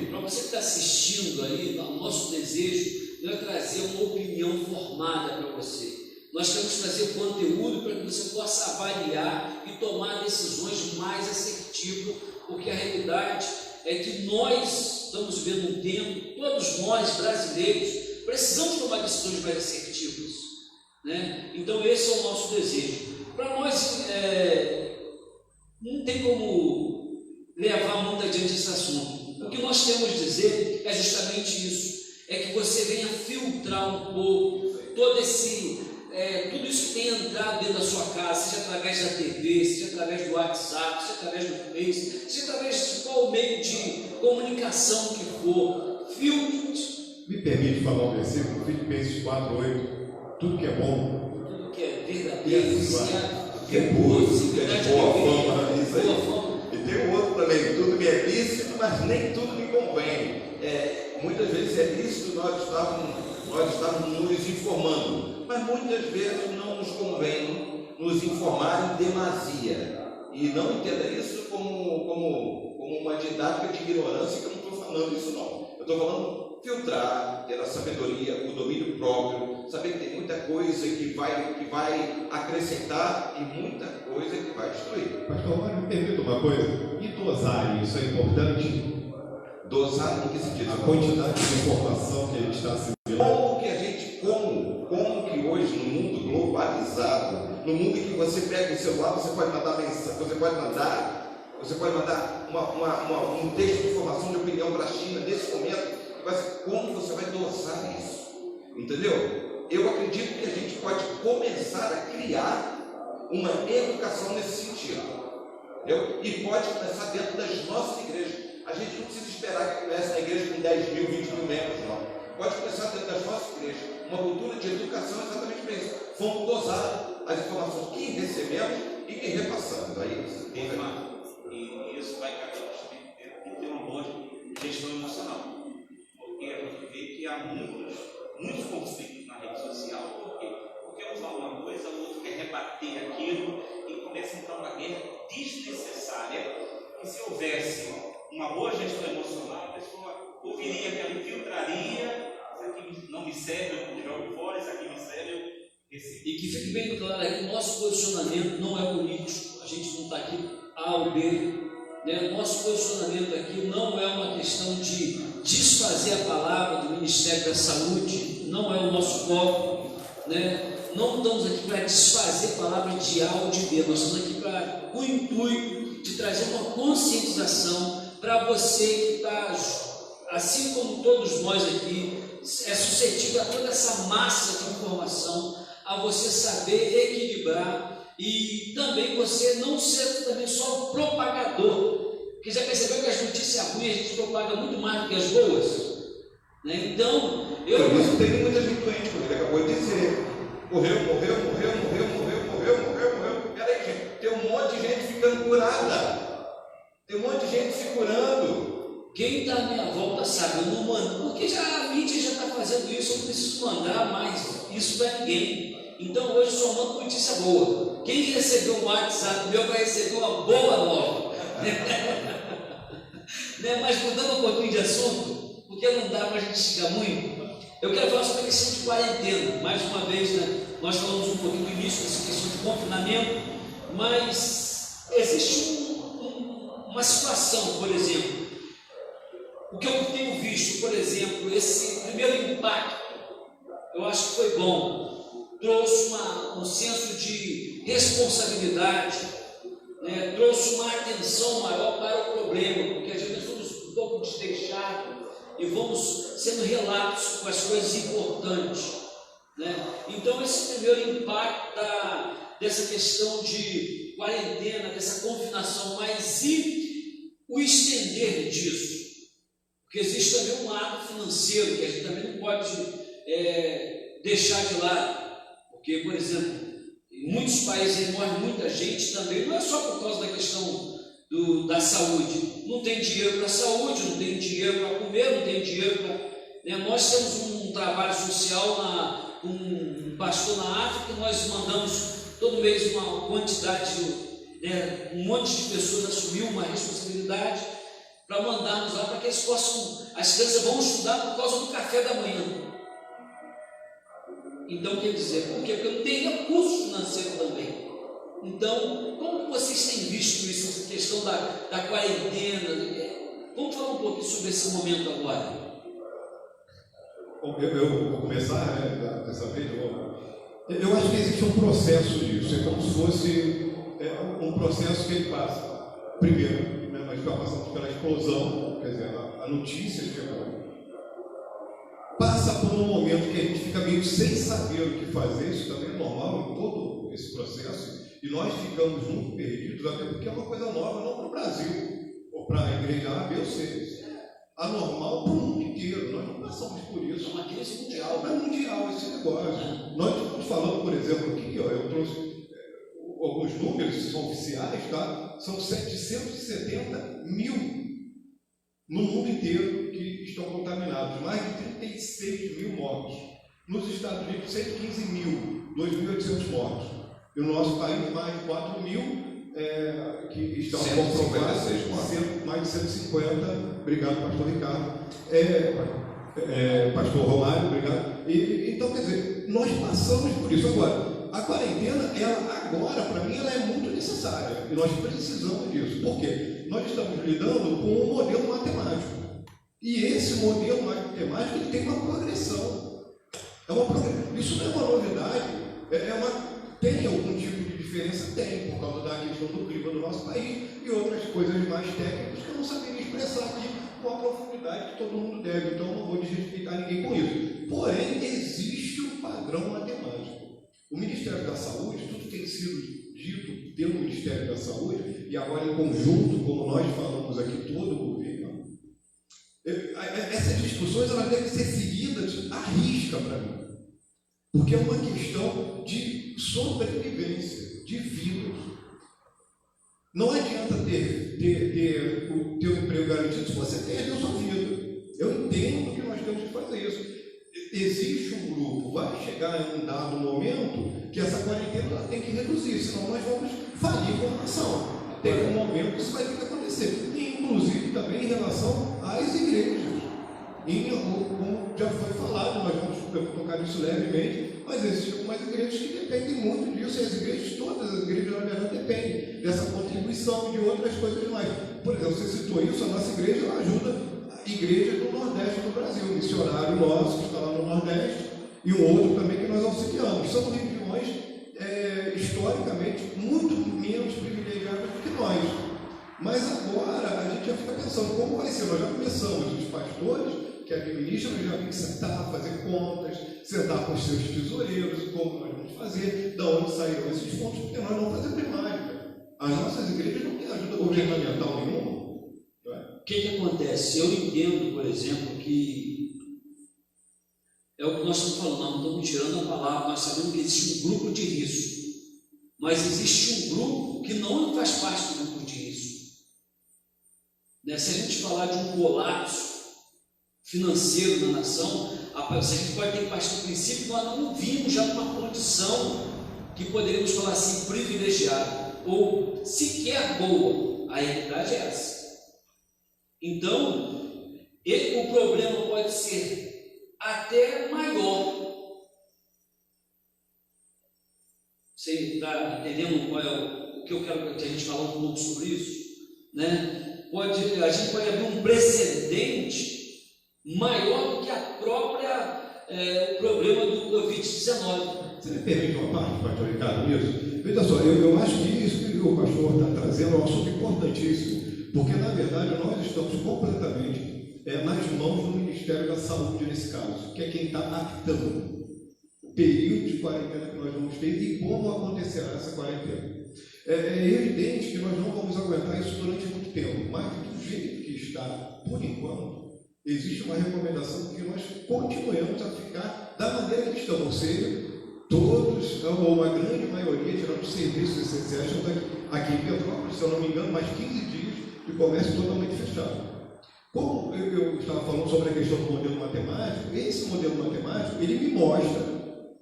Para você que está assistindo aí, o nosso desejo não é trazer uma opinião formada para você. Nós queremos trazer conteúdo para que você possa avaliar e tomar decisões mais assertivas, porque a realidade é que nós estamos vivendo um tempo, todos nós brasileiros, precisamos tomar decisões mais assertivas, né? Então esse é o nosso desejo. Para nós, não tem como levar muito adiante esse assunto. O que nós temos a dizer é justamente isso, é que você venha filtrar um pouco todo tudo isso que tem entrado dentro da sua casa, seja através da TV, seja através do WhatsApp, seja através do Face, seja através de qual meio de comunicação que for, filtre. Me permite falar um versículo, Filipenses 4:8. Tudo que é bom, Tudo que é verdadeiro, tudo que é puro, tudo que é de boa fama, isso aí. E tem um outro também, tudo me é lícito, mas nem tudo me convém. Muitas vezes é lícito, nós estávamos nos informando, mas muitas vezes não nos convém nos informar em demasia. E não entenda isso como uma didática de ignorância, que eu não estou falando isso não. Eu estou falando filtrar, ter a sabedoria, o domínio próprio, saber que tem muita coisa que vai acrescentar e muita coisa que vai destruir. Pastor Mário, me permita uma coisa, e dosar isso é importante? Dosar em que sentido? A quantidade de informação que a gente está assimilando. Como que hoje, no mundo globalizado, no mundo em que você pega o celular, você pode mandar mensagem, você pode mandar um texto de informação de opinião para a China nesse momento, como você vai dosar isso? Entendeu? Eu acredito que a gente pode começar a criar uma educação nesse sentido. Entendeu? E pode começar dentro das nossas igrejas. A gente não precisa esperar que comece na igreja com 10 mil, 20 mil membros, não. Pode começar dentro das nossas igrejas. Uma cultura de educação exatamente para isso. Vamos dosar as informações que recebemos e que repassamos. Aí, e isso vai caber justamente ter uma boa gestão emocional. Porque a gente vê que há muitos conflitos na rede social. Por quê? Porque um fala uma coisa, o outro quer rebater aquilo e começa a entrar uma guerra desnecessária. Que se houvesse uma boa gestão emocional, a pessoa ouviria aquela, filtraria, isso aqui não me serve, eu jogo fora, isso aqui me serve, eu recebo. E que fique bem claro aí, o nosso posicionamento não é político, a gente não está aqui A ou B, né? O nosso posicionamento aqui não é uma questão de desfazer a palavra do Ministério da Saúde, não é o nosso foco, né? Não estamos aqui para desfazer a palavra de A ou de B, nós estamos aqui com o intuito de trazer uma conscientização para você que está, assim como todos nós aqui, é suscetível a toda essa massa de informação, a você saber equilibrar e também você não ser também só um propagador, porque já percebeu que as notícias ruins a gente propaga muito mais do que as boas, né? Então, por isso tem muita gente doente, como ele acabou de dizer. Morreu. Peraí, gente, tem um monte de gente ficando curada. Tem um monte de gente se curando. Quem está à minha volta sabe, eu não mando, porque a mídia já está fazendo isso, eu não preciso mandar mais isso para ninguém. Então hoje eu só mando notícia boa. Quem recebeu um WhatsApp meu vai receber uma boa nova. Né? Mas mudando um pouquinho de assunto, porque não dá para a gente esticar muito, eu quero falar sobre a questão de quarentena. Mais uma vez, né? Nós falamos um pouquinho no início dessa questão de confinamento, mas existe uma situação, por exemplo, o que eu tenho visto, por exemplo, esse primeiro impacto, eu acho que foi bom, trouxe um senso de responsabilidade, né? Trouxe uma atenção maior para o problema, porque às vezes nós somos um pouco desleixados e vamos sendo relatos com as coisas importantes, né? Então esse primeiro impacto dessa questão de quarentena, dessa confinação, mas e o estender disso? Porque existe também um lado financeiro que a gente também não pode deixar de lado, porque, por exemplo, em muitos países morre muita gente também, não é só por causa da questão da saúde, não tem dinheiro para a saúde, não tem dinheiro para comer, não tem dinheiro para... Né? Nós temos um trabalho social com um pastor na África, nós mandamos todo mês uma quantidade, né, um monte de pessoas assumiu uma responsabilidade para mandarmos lá para que eles possam, as crianças vão estudar por causa do café da manhã. Então, quer dizer, por quê? Porque não tem recurso financeiro também. Então, como que vocês têm visto isso, essa questão da quarentena? Vamos falar um pouquinho sobre esse momento agora. Eu vou começar, né, dessa vez. Eu acho que existe um processo disso. É como se fosse um processo que ele passa. Primeiro, né, nós estamos passando pela explosão, quer dizer, a notícia chegou. Passa por um momento que a gente fica meio sem saber o que fazer, isso também é normal em todo esse processo, e nós ficamos muito perdidos, até porque é uma coisa nova, não para o Brasil, ou para a igreja A, B ou C. Isso é anormal para o mundo inteiro, nós não passamos por isso. É uma crise mundial. É mundial esse negócio. Nós estamos falando, por exemplo, aqui, ó, eu trouxe alguns números que são oficiais, tá? São 770 mil no mundo inteiro que estão contaminados, mais de 36 mil mortos. Nos Estados Unidos, 115 mil, 2.800 mortos. E no nosso país, mais de 4 mil que estão comprovados, mais de 150. Obrigado, pastor Ricardo. Pastor Romário, obrigado. Então, quer dizer, nós passamos por isso. Agora, a quarentena, para mim, ela é muito necessária. E nós precisamos disso. Por quê? Nós estamos lidando com um modelo matemático. E esse modelo matemático ele tem uma progressão. Isso não é uma novidade. Tem algum tipo de diferença? Tem, por causa da questão do clima do nosso país e outras coisas mais técnicas que eu não saberia expressar aqui com a profundidade que todo mundo deve. Então, não vou desrespeitar ninguém com isso. Porém, existe um padrão matemático. O Ministério da Saúde, tudo tem sido dito pelo Ministério da Saúde, e agora em conjunto, como nós falamos aqui, todo o governo, essas discussões elas devem ser seguidas à risca para mim, porque é uma questão de sobrevivência, de vidas. Não adianta ter o teu emprego garantido se você perdeu sua vida. Eu entendo que nós temos que fazer isso. Existe um grupo, vai chegar em um dado momento que essa quarentena ela tem que reduzir, senão nós vamos falir como nação. Tem um momento que isso vai ter que acontecer. E, inclusive também em relação às igrejas. Como já foi falado, nós vamos tocar nisso levemente, mas existem algumas igrejas que dependem muito disso, e as igrejas, todas as igrejas, na verdade, dependem dessa contribuição e de outras coisas mais. Por exemplo, você citou isso, a nossa igreja ela ajuda igrejas do Nordeste do Brasil, um missionário nosso que está lá no Nordeste, e um outro também que nós auxiliamos. São regiões historicamente muito menos privilegiadas do que nós. Mas agora a gente já fica pensando como vai ser. Nós já começamos, os pastores que administram já tem que sentar, fazer contas, sentar com os seus tesoureiros, como nós vamos fazer, de onde sairão esses pontos, porque nós não fazemos mágica. As nossas igrejas não têm ajuda governamental nenhuma. O que acontece? Eu entendo, por exemplo, que é o que nós estamos falando, nós não estamos tirando a palavra, nós sabemos que existe um grupo de risco, mas existe um grupo que não faz parte do grupo de risco. Né? Se a gente falar de um colapso financeiro da nação, a gente pode ter que partir do princípio que nós não vimos já numa condição que poderíamos falar assim, privilegiada, ou sequer boa. A realidade é essa. Então, o problema pode ser até maior. Você está entendendo qual é o que eu quero que a gente fale um pouco sobre isso? Né? A gente pode abrir um precedente maior do que a própria o problema do Covid-19. Você me permite uma parte, pastor Ricardo, nisso? Veja só, eu acho que isso que o pastor está trazendo é um assunto importantíssimo, porque na verdade nós estamos completamente nas mãos do Ministério da Saúde nesse caso, que é quem está actando o período de quarentena que nós vamos ter e como acontecerá essa quarentena. É evidente que nós não vamos aguentar isso durante muito tempo, mas do jeito que está, por enquanto, existe uma recomendação que nós continuemos a ficar da maneira que estamos, ou seja, todos, ou uma grande maioria, tirando os serviços essenciais, estão aqui em Petrópolis, se eu não me engano, mais 15 dias de comércio totalmente fechado. Como eu estava falando sobre a questão do modelo matemático, esse modelo matemático, ele me mostra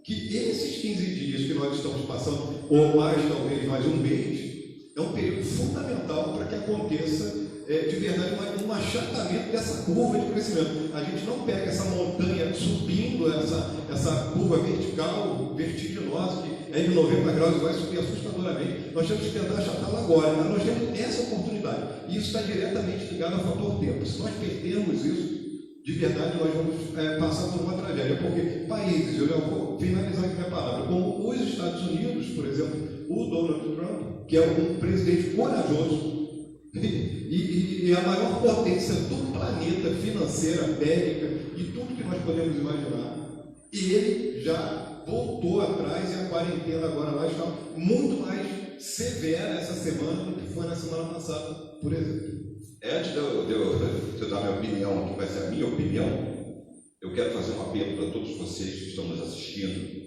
que esses 15 dias que nós estamos passando, ou mais, talvez mais um mês, é um período fundamental para que aconteça de verdade um achatamento dessa curva de crescimento. A gente não pega essa montanha subindo, essa curva vertical, vertiginosa, que é de 90 graus e vai subir assustadoramente. Nós temos que tentar achatá-la agora, mas nós temos essa oportunidade. E isso está diretamente ligado ao fator tempo. Se nós perdermos isso, de verdade, nós vamos passar por uma tragédia, porque países, eu vou finalizar aqui minha palavra, como os Estados Unidos, por exemplo, o Donald Trump, que é um presidente corajoso, e a maior potência do planeta, financeira, bélica, e tudo que nós podemos imaginar, e ele já voltou atrás, e a quarentena agora lá está muito mais severa essa semana do que foi na semana passada, por exemplo. Antes de eu dar minha opinião, que vai ser a minha opinião, eu quero fazer um apelo para todos vocês que estão nos assistindo,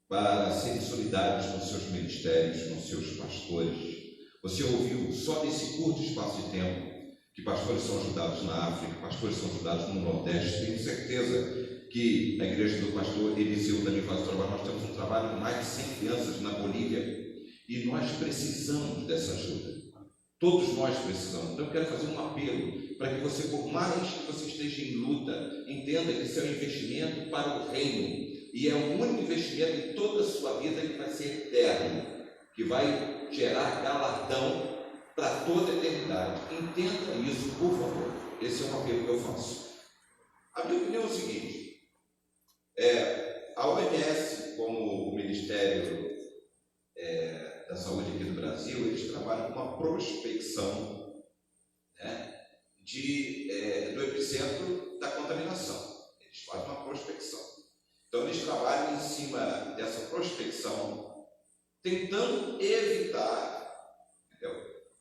para serem solidários com seus ministérios, com seus pastores. Você ouviu só nesse curto espaço de tempo que pastores são ajudados na África, pastores são ajudados no Nordeste. Tenho certeza que a igreja do pastor Eliseu também faz o trabalho. Nós temos um trabalho com mais de 100 crianças na Bolívia e nós precisamos dessa ajuda. Todos nós precisamos. Então eu quero fazer um apelo para que você, por mais que você esteja em luta, entenda que isso é um investimento para o reino e é o único investimento em toda a sua vida que vai ser eterno, que vai gerar galardão para toda a eternidade. Entenda isso, por favor. Esse é um apelo que eu faço. A minha opinião é o seguinte: a OMS, como o Ministério da Saúde aqui do Brasil, eles trabalham com uma prospecção, né, do epicentro da contaminação. Eles fazem uma prospecção. Então, eles trabalham em cima dessa prospecção, tentando evitar, entendeu,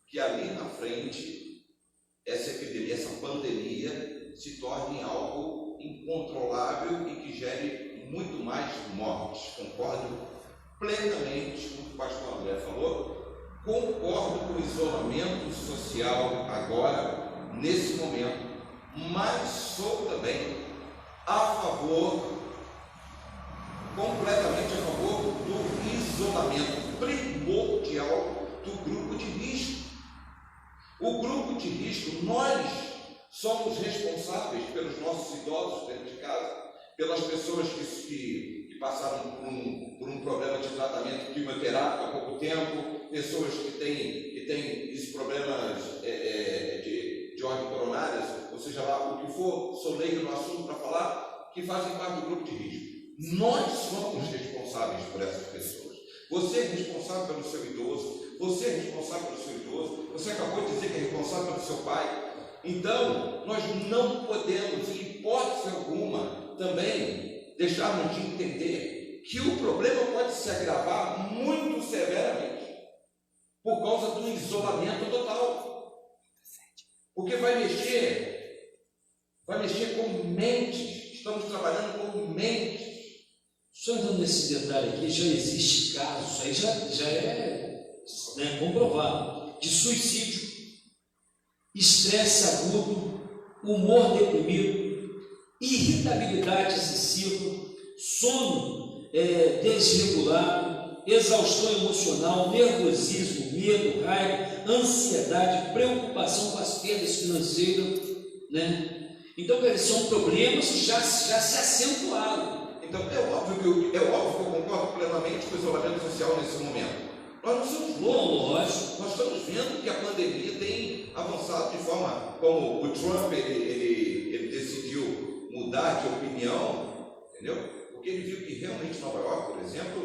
que ali na frente essa epidemia, essa pandemia se torne algo incontrolável e que gere muito mais mortes. Concordo plenamente com o que o pastor André falou, concordo com o isolamento social agora, nesse momento, mas sou também completamente a favor do isolamento primordial do grupo de risco. O grupo de risco, nós somos responsáveis pelos nossos idosos dentro de casa, pelas pessoas que passaram por um problema de tratamento quimioterápico há pouco tempo, pessoas que têm esses problemas de ordem coronária, ou seja lá o que for, sou leigo no assunto para falar, que fazem parte do grupo de risco. Nós somos responsáveis por essas pessoas. Você é responsável pelo seu idoso, você é responsável pelo seu idoso, você acabou de dizer que é responsável pelo seu pai. Então, nós não podemos, em hipótese alguma, também deixarmos de entender que o problema pode se agravar muito severamente por causa do isolamento total. Porque vai mexer com mentes, estamos trabalhando com mentes. Só entrando nesse detalhe aqui, já existe casos, isso aí já é comprovado, de suicídio, estresse agudo, humor deprimido, irritabilidade excessiva, sono desregulado, exaustão emocional, nervosismo, medo, raiva, ansiedade, preocupação com as perdas financeiras, né? Então, são problemas que já se acentuaram. Então, é óbvio que eu concordo plenamente com o isolamento social nesse momento. Nós não somos loucos, nós estamos vendo que a pandemia tem avançado de forma como o Trump ele decidiu mudar de opinião, entendeu? Porque ele viu que realmente Nova York, por exemplo,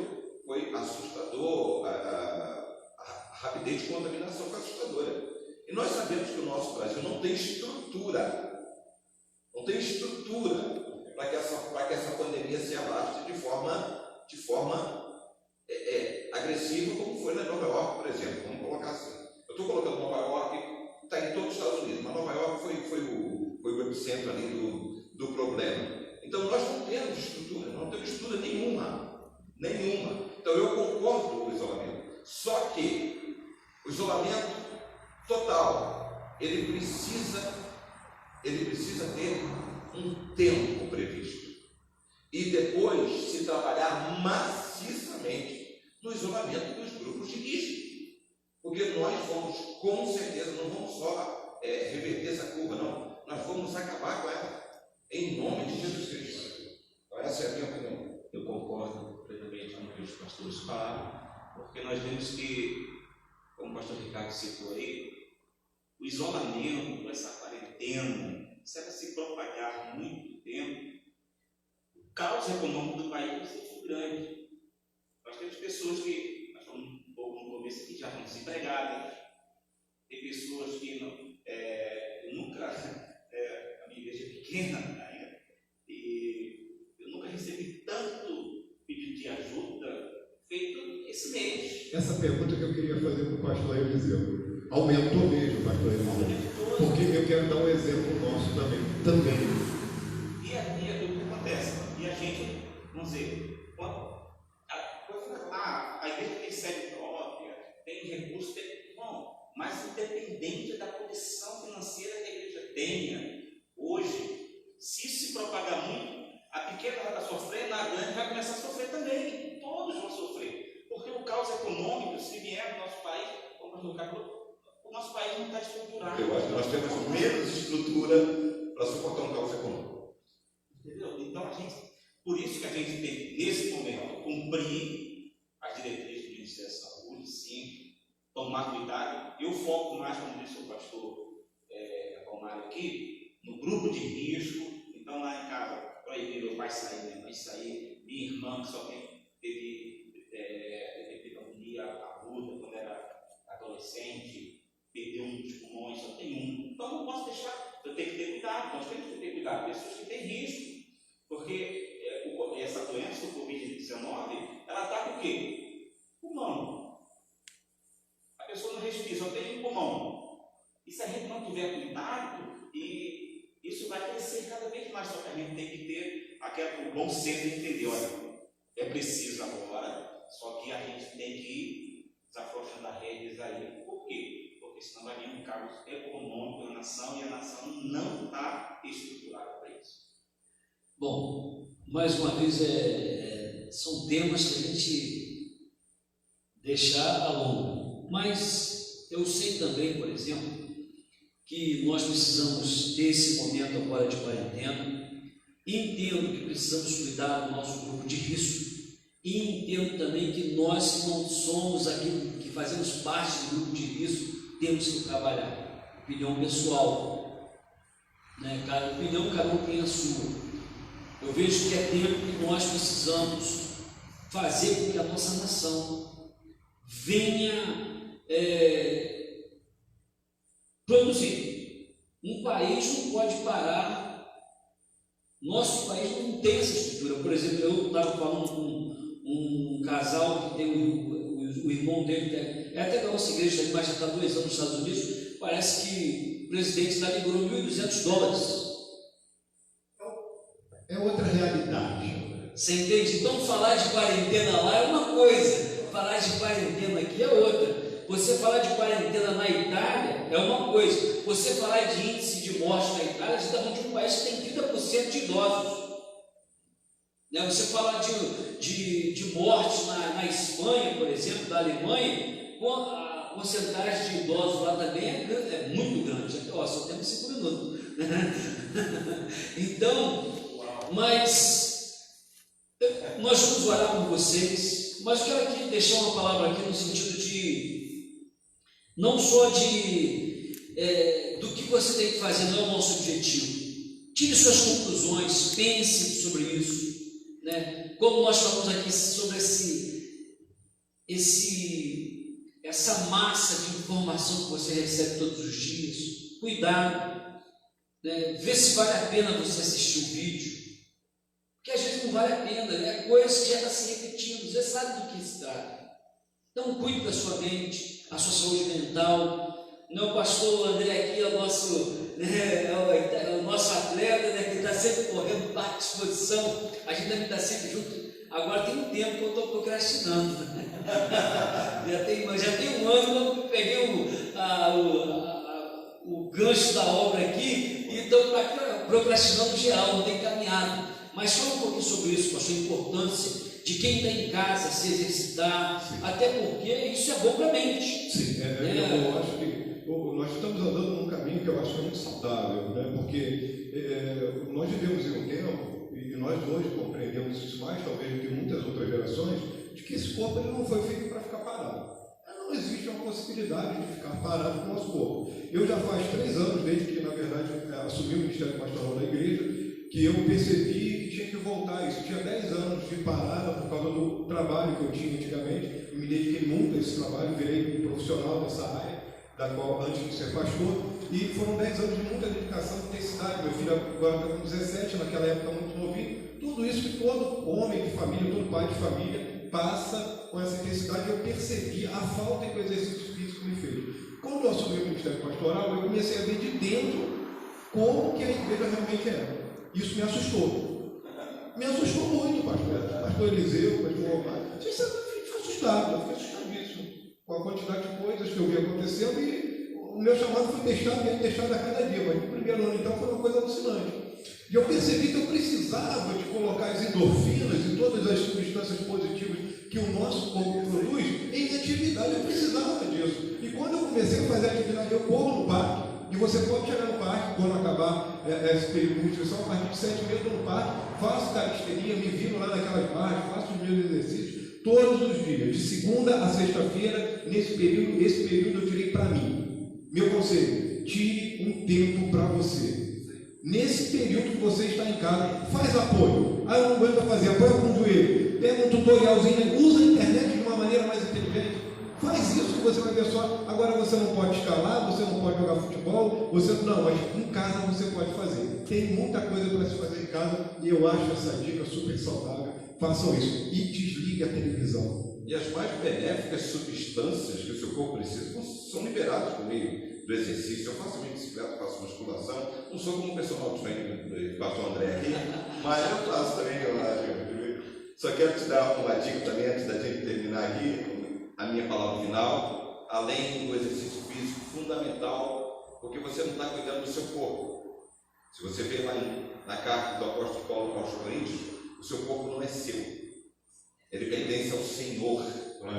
foi assustador, a rapidez de contaminação foi assustadora. E nós sabemos que o nosso Brasil não tem estrutura para que essa pandemia se alastre de forma agressiva, como foi na Nova York, por exemplo. Vamos colocar assim. Eu estou colocando Nova York, está em todos os Estados Unidos, mas Nova York foi o epicentro ali do problema. Então nós não temos estrutura nenhuma. Então eu concordo com o isolamento. Só que o isolamento total, ele precisa ter um tempo previsto. E depois se trabalhar nós vamos, com certeza, não vamos só reverter essa curva, não. Nós vamos acabar com ela, em nome de Jesus Cristo. Então, essa é a minha opinião. Eu concordo plenamente com o que os pastores falaram, porque nós vemos que, como o pastor Ricardo citou aí, o isolamento, essa quarentena, se ela se propagar muito tempo, o caos econômico do país vai ser muito grande. Nós temos pessoas que, nós falamos um pouco no começo aqui, já estão desempregadas, tem pessoas que eu nunca, a minha igreja é pequena ainda, e eu nunca recebi tanto pedido de ajuda feito esse mês. Essa pergunta que eu queria fazer para o pastor Eliseu. Aumentou mesmo, pastor Eliseu. Porque eu quero dar um exemplo nosso também. E aí, o que acontece? E a gente, vamos dizer, a igreja tem sede própria, tem recursos, bom, mas independente da condição financeira que a igreja tenha, hoje, se isso se propagar muito, a pequena vai estar sofrendo, a grande vai começar a sofrer também. Todos vão sofrer. Porque o caos econômico, se vier no nosso país, como o pastor Ricardo falou, o nosso país não está estruturado. Eu acho que nós temos menos estrutura para suportar um caos econômico. Entendeu? Então, por isso que a gente tem que, nesse momento, cumprir as diretrizes do Ministério da Saúde, sim, tomar cuidado. Eu foco mais, como disse o pastor Romário aqui, no grupo de risco. Então, lá em casa, proibido meu pai sair, minha mãe sair, minha irmã, que só teve pneumonia aguda quando era adolescente, perdeu um dos pulmões, só tem um. Então, não posso deixar, eu tenho que ter cuidado, nós temos que ter cuidado, pessoas que têm risco, porque essa doença, o Covid-19, ela está com o quê? Pulmão. A pessoa não respira, só tem um pulmão. E se a gente não tiver cuidado, e isso vai crescer cada vez mais, só que a gente tem que ter o bom senso de entender, olha, é preciso agora, só que a gente tem que ir desafrouxando as redes aí. Por quê? Porque senão vai vir um caos econômico na nação e a nação não está estruturada para isso. Bom, mais uma vez, são temas que a gente deixar a longo, mas eu sei também, por exemplo, que nós precisamos ter esse momento agora de quarentena, entendo que precisamos cuidar do nosso grupo de risco e entendo também que nós que não somos aquilo que fazemos parte do grupo de risco, temos que trabalhar. Opinião pessoal, né? Opinião cada um tem a sua. Eu vejo que é tempo que nós precisamos fazer com que a nossa nação venha produzir. Um país não pode parar, nosso país não tem essa estrutura. Por exemplo, eu estava falando com um casal que tem o irmão dele, é até da nossa igreja, mas já está 2 anos nos Estados Unidos, parece que o presidente lá liberou $1.200. É outra realidade. Você entende? Então falar de quarentena lá é uma coisa, falar de quarentena aqui é outra. Você falar de quarentena na Itália é uma coisa. Você falar de índice de morte na Itália, a gente está falando de um país que tem 30% de idosos. Você falar de morte na Espanha, por exemplo, da Alemanha, a porcentagem de idosos lá também é muito grande. Só temos 5 minutos. Então, mas nós vamos orar por vocês, mas quero aqui deixar uma palavra aqui no sentido de não só do que você tem que fazer, não é o nosso objetivo. Tire suas conclusões, pense sobre isso, né? Como nós falamos aqui sobre essa massa de informação que você recebe todos os dias, cuidado, né? Vê se vale a pena você assistir o vídeo, porque às vezes não vale a pena, é coisa que já está se repetindo, você sabe do que se trata. Então cuide da sua mente, a sua saúde mental. O pastor André aqui é o nosso atleta, né, que está sempre correndo para a disposição, a gente deve estar sempre junto. Agora tem um tempo que eu estou procrastinando. já tem um ano que eu peguei o gancho da obra aqui e estou procrastinando geral, não tem caminhado. Mas fala um pouquinho sobre isso, pastor, a importância de quem está em casa se exercitar, Sim. até porque isso é bom para a mente. Sim, eu acho que nós estamos andando num caminho que eu acho que é muito saudável, né? Porque nós vivemos em um tempo, e nós hoje compreendemos isso mais, talvez, do que muitas outras gerações, de que esse corpo ele não foi feito para ficar parado. Não existe uma possibilidade de ficar parado com o nosso corpo. Eu já faz 3 anos, desde que, na verdade, assumi o Ministério Pastoral da Igreja, que eu percebi que tinha que voltar a isso. Eu tinha 10 anos de parada por causa do trabalho que eu tinha antigamente. Eu me dediquei muito a esse trabalho, virei um profissional dessa área, da qual antes de ser pastor, e foram 10 anos de muita dedicação, intensidade. Meu filho agora está com 17, naquela época muito novinho. Tudo isso que todo homem de família, todo pai de família passa com essa intensidade. Eu percebi a falta que o exercício físico me fez. Quando eu assumi o Ministério Pastoral, eu comecei a ver de dentro como que a igreja realmente era. Isso me assustou. Me assustou muito, pastor Eliseu, pastor Omar. Vocês sabem, eu fiquei assustado, eu fiquei assustadíssimo com a quantidade de coisas que eu vi acontecendo, e o meu chamado foi testado a cada dia, mas no primeiro ano então foi uma coisa alucinante. E eu percebi que eu precisava de colocar as endorfinas e todas as substâncias positivas que o nosso corpo produz em atividade. Eu precisava disso. E quando eu comecei a fazer atividade, eu corro no parque. E você pode chegar no parque, quando acabar esse período de inscrição, a partir de 7 meses eu estou no parque, faço calistenia, me viro lá naquelas barras, faço os meus exercícios todos os dias, de segunda a sexta-feira. Esse período eu tirei para mim. Meu conselho, tire um tempo para você. Nesse período que você está em casa, faz apoio. Eu não aguento fazer apoio com o joelho. Pega um tutorialzinho, usa a internet de uma maneira mais inteligente. Faz isso que você vai ver só. Agora você não pode escalar, você não pode jogar futebol, mas em casa você pode fazer. Tem muita coisa para se fazer em casa e eu acho essa dica super saudável. Façam isso e desligue a televisão. E as mais benéficas substâncias que o seu corpo precisa são liberadas por meio do exercício. Eu faço minha bicicleta, faço musculação, não sou como o personal trainer do pastor André aqui, mas eu faço também, eu acho. Só quero te dar uma dica também, antes da gente terminar aqui, a minha palavra final, além do exercício físico fundamental, porque você não está cuidando do seu corpo. Se você vê lá na carta do apóstolo Paulo aos Coríntios, o seu corpo não é seu. Ele pertence ao Senhor.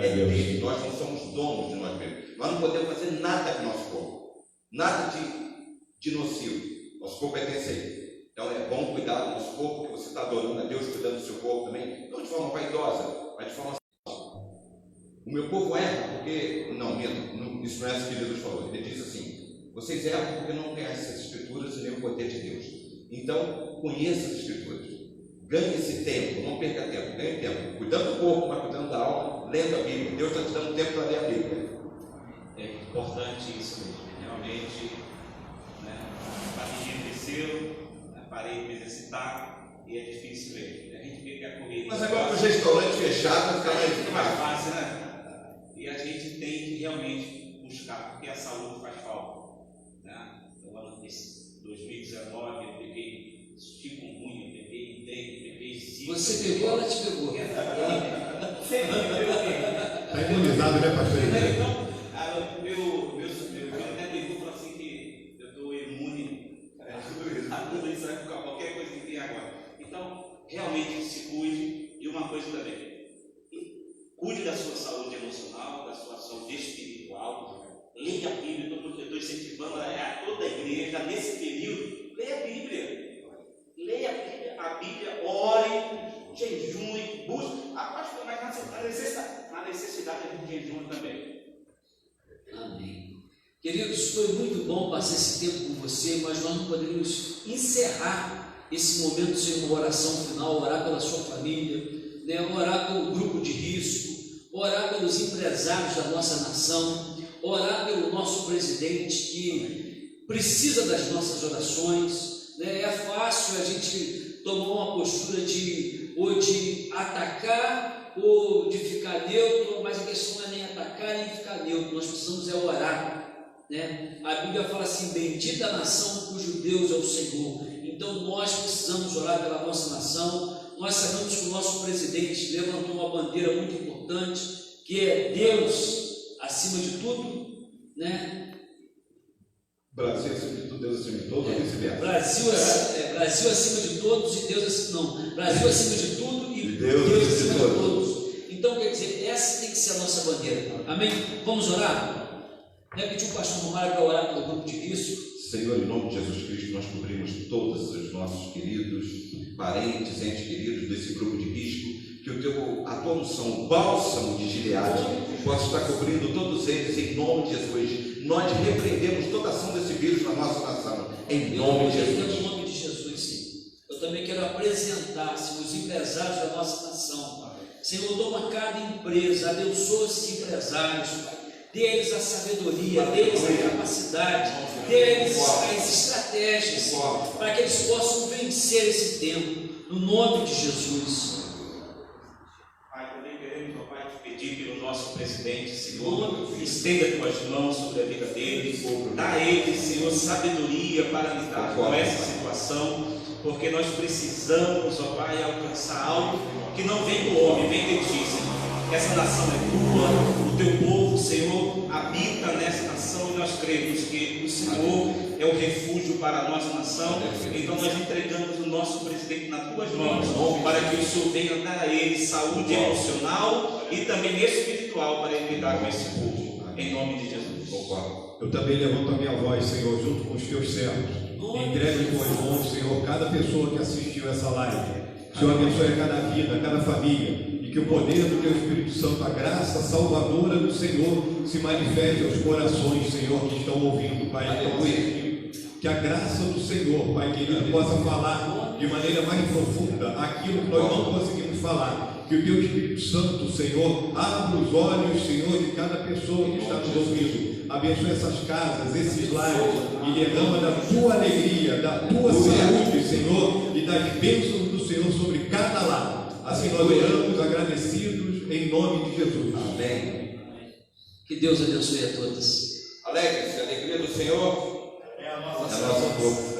É dele. Nós não somos donos de nós mesmos. Nós não podemos fazer nada com o nosso corpo. Nada de nocivo. Nosso corpo pertence a Ele. Então é bom cuidar do nosso corpo, porque você está adorando a Deus, cuidando do seu corpo também. Não de forma vaidosa, mas de forma... O meu povo erra porque... Isso não é isso que Jesus falou. Ele diz assim: vocês erram porque não conhecem as Escrituras e nem o poder de Deus. Então, conheça as Escrituras. Ganhe esse tempo, não perca tempo, ganhe tempo. Cuidando do corpo, mas cuidando da alma, lendo a Bíblia. Deus está te dando tempo para ler a Bíblia. É importante isso mesmo. Realmente, a família cresceu, parei de me exercitar e é difícil mesmo. A gente fica a correr. Mas agora com o restaurante fechado, fica mais fácil, né? E a gente tem que realmente buscar, porque a saúde faz falta. No ano de 2019, eu peguei chikungunya, peguei dengue, peguei zika. Você pegou, ela te pegou. Está imunizado, né, pastor? Então, meu até ligou e falou assim que eu estou imune a tudo isso, a qualquer coisa que tem agora. Então, realmente se cuide. E uma coisa também, cuide da sua saúde emocional, da sua saúde espiritual. Leia a Bíblia, eu estou incentivando a toda a igreja, nesse período, leia a Bíblia. Leia a Bíblia, ore, jejue, busque. Pastor, mas na necessidade de jejum também. Amém. Queridos, foi muito bom passar esse tempo com você, mas nós não poderíamos encerrar esse momento sem uma oração final, orar pela sua família, orar pelo grupo de risco, orar pelos empresários da nossa nação, orar pelo nosso presidente que precisa das nossas orações. É fácil a gente tomar uma postura de atacar ou de ficar neutro, mas a questão não é nem atacar nem ficar neutro, nós precisamos orar. A Bíblia fala assim: bendita a nação cujo Deus é o Senhor. Então nós precisamos orar pela nossa nação. Nós sabemos que o nosso presidente levantou uma bandeira muito importante, que é Deus acima de tudo, Brasil acima de tudo, Deus acima de todos, ou vice-versa. Brasil acima de todos e Deus acima. Não, Brasil acima de tudo e Deus Deus acima de acima de todos. Então, quer dizer, essa tem que ser a nossa bandeira. Amém? Vamos orar? Pedir o pastor Romário para orar pelo grupo de risco. Senhor, em nome de Jesus Cristo, nós cobrimos todos os nossos queridos, parentes, entes queridos desse grupo de risco, que a tua unção, o bálsamo de Gileade, possa estar cobrindo todos eles em nome de Jesus. Nós repreendemos toda ação desse vírus na nossa nação, em nome de Jesus. Em nome de Jesus, sim. Eu também quero apresentar os empresários da nossa nação. Senhor, toma cada empresa, abençoa esses empresários, Pai. Dê-lhes a sabedoria, dê-lhes a capacidade, dê-lhes as estratégias, para que eles possam vencer esse tempo, no nome de Jesus. Pai, também queremos, ó Pai, te pedir pelo nosso presidente, Senhor, estenda tuas mãos sobre a vida dele, dá a ele, Senhor, sabedoria para lidar com essa situação, porque nós precisamos, ó Pai, alcançar algo que não vem do homem, vem de ti, Senhor. Essa nação é tua, o teu povo, Senhor, habita nessa nação e nós cremos que o Senhor é o refúgio para a nossa nação. Então nós entregamos o nosso presidente nas tuas mãos, para que o Senhor venha dar a ele saúde emocional e também espiritual para ele lidar com esse povo, em nome de Jesus. Eu também levanto a minha voz, Senhor, junto com os teus servos. Entrego em tuas mãos, Senhor, cada pessoa que assistiu essa live. Senhor, abençoe cada vida, cada família. E que o poder do teu Espírito Santo, a graça salvadora do Senhor, se manifeste aos corações, Senhor, que estão ouvindo, Pai, que estão assistindo. Que a graça do Senhor, Pai querido, possa falar de maneira mais profunda aquilo que nós não conseguimos falar. Que o teu Espírito Santo, Senhor, abra os olhos, Senhor, de cada pessoa que está nos ouvindo. Abençoe essas casas, esses lares, e derrama da tua alegria, da tua saúde, Senhor, e das bênçãos do Senhor sobre cada lar. Assim nós oramos agradecidos em nome de Jesus. Amém. Que Deus abençoe a todos. Alegre-se, a alegria do Senhor é a nossa força.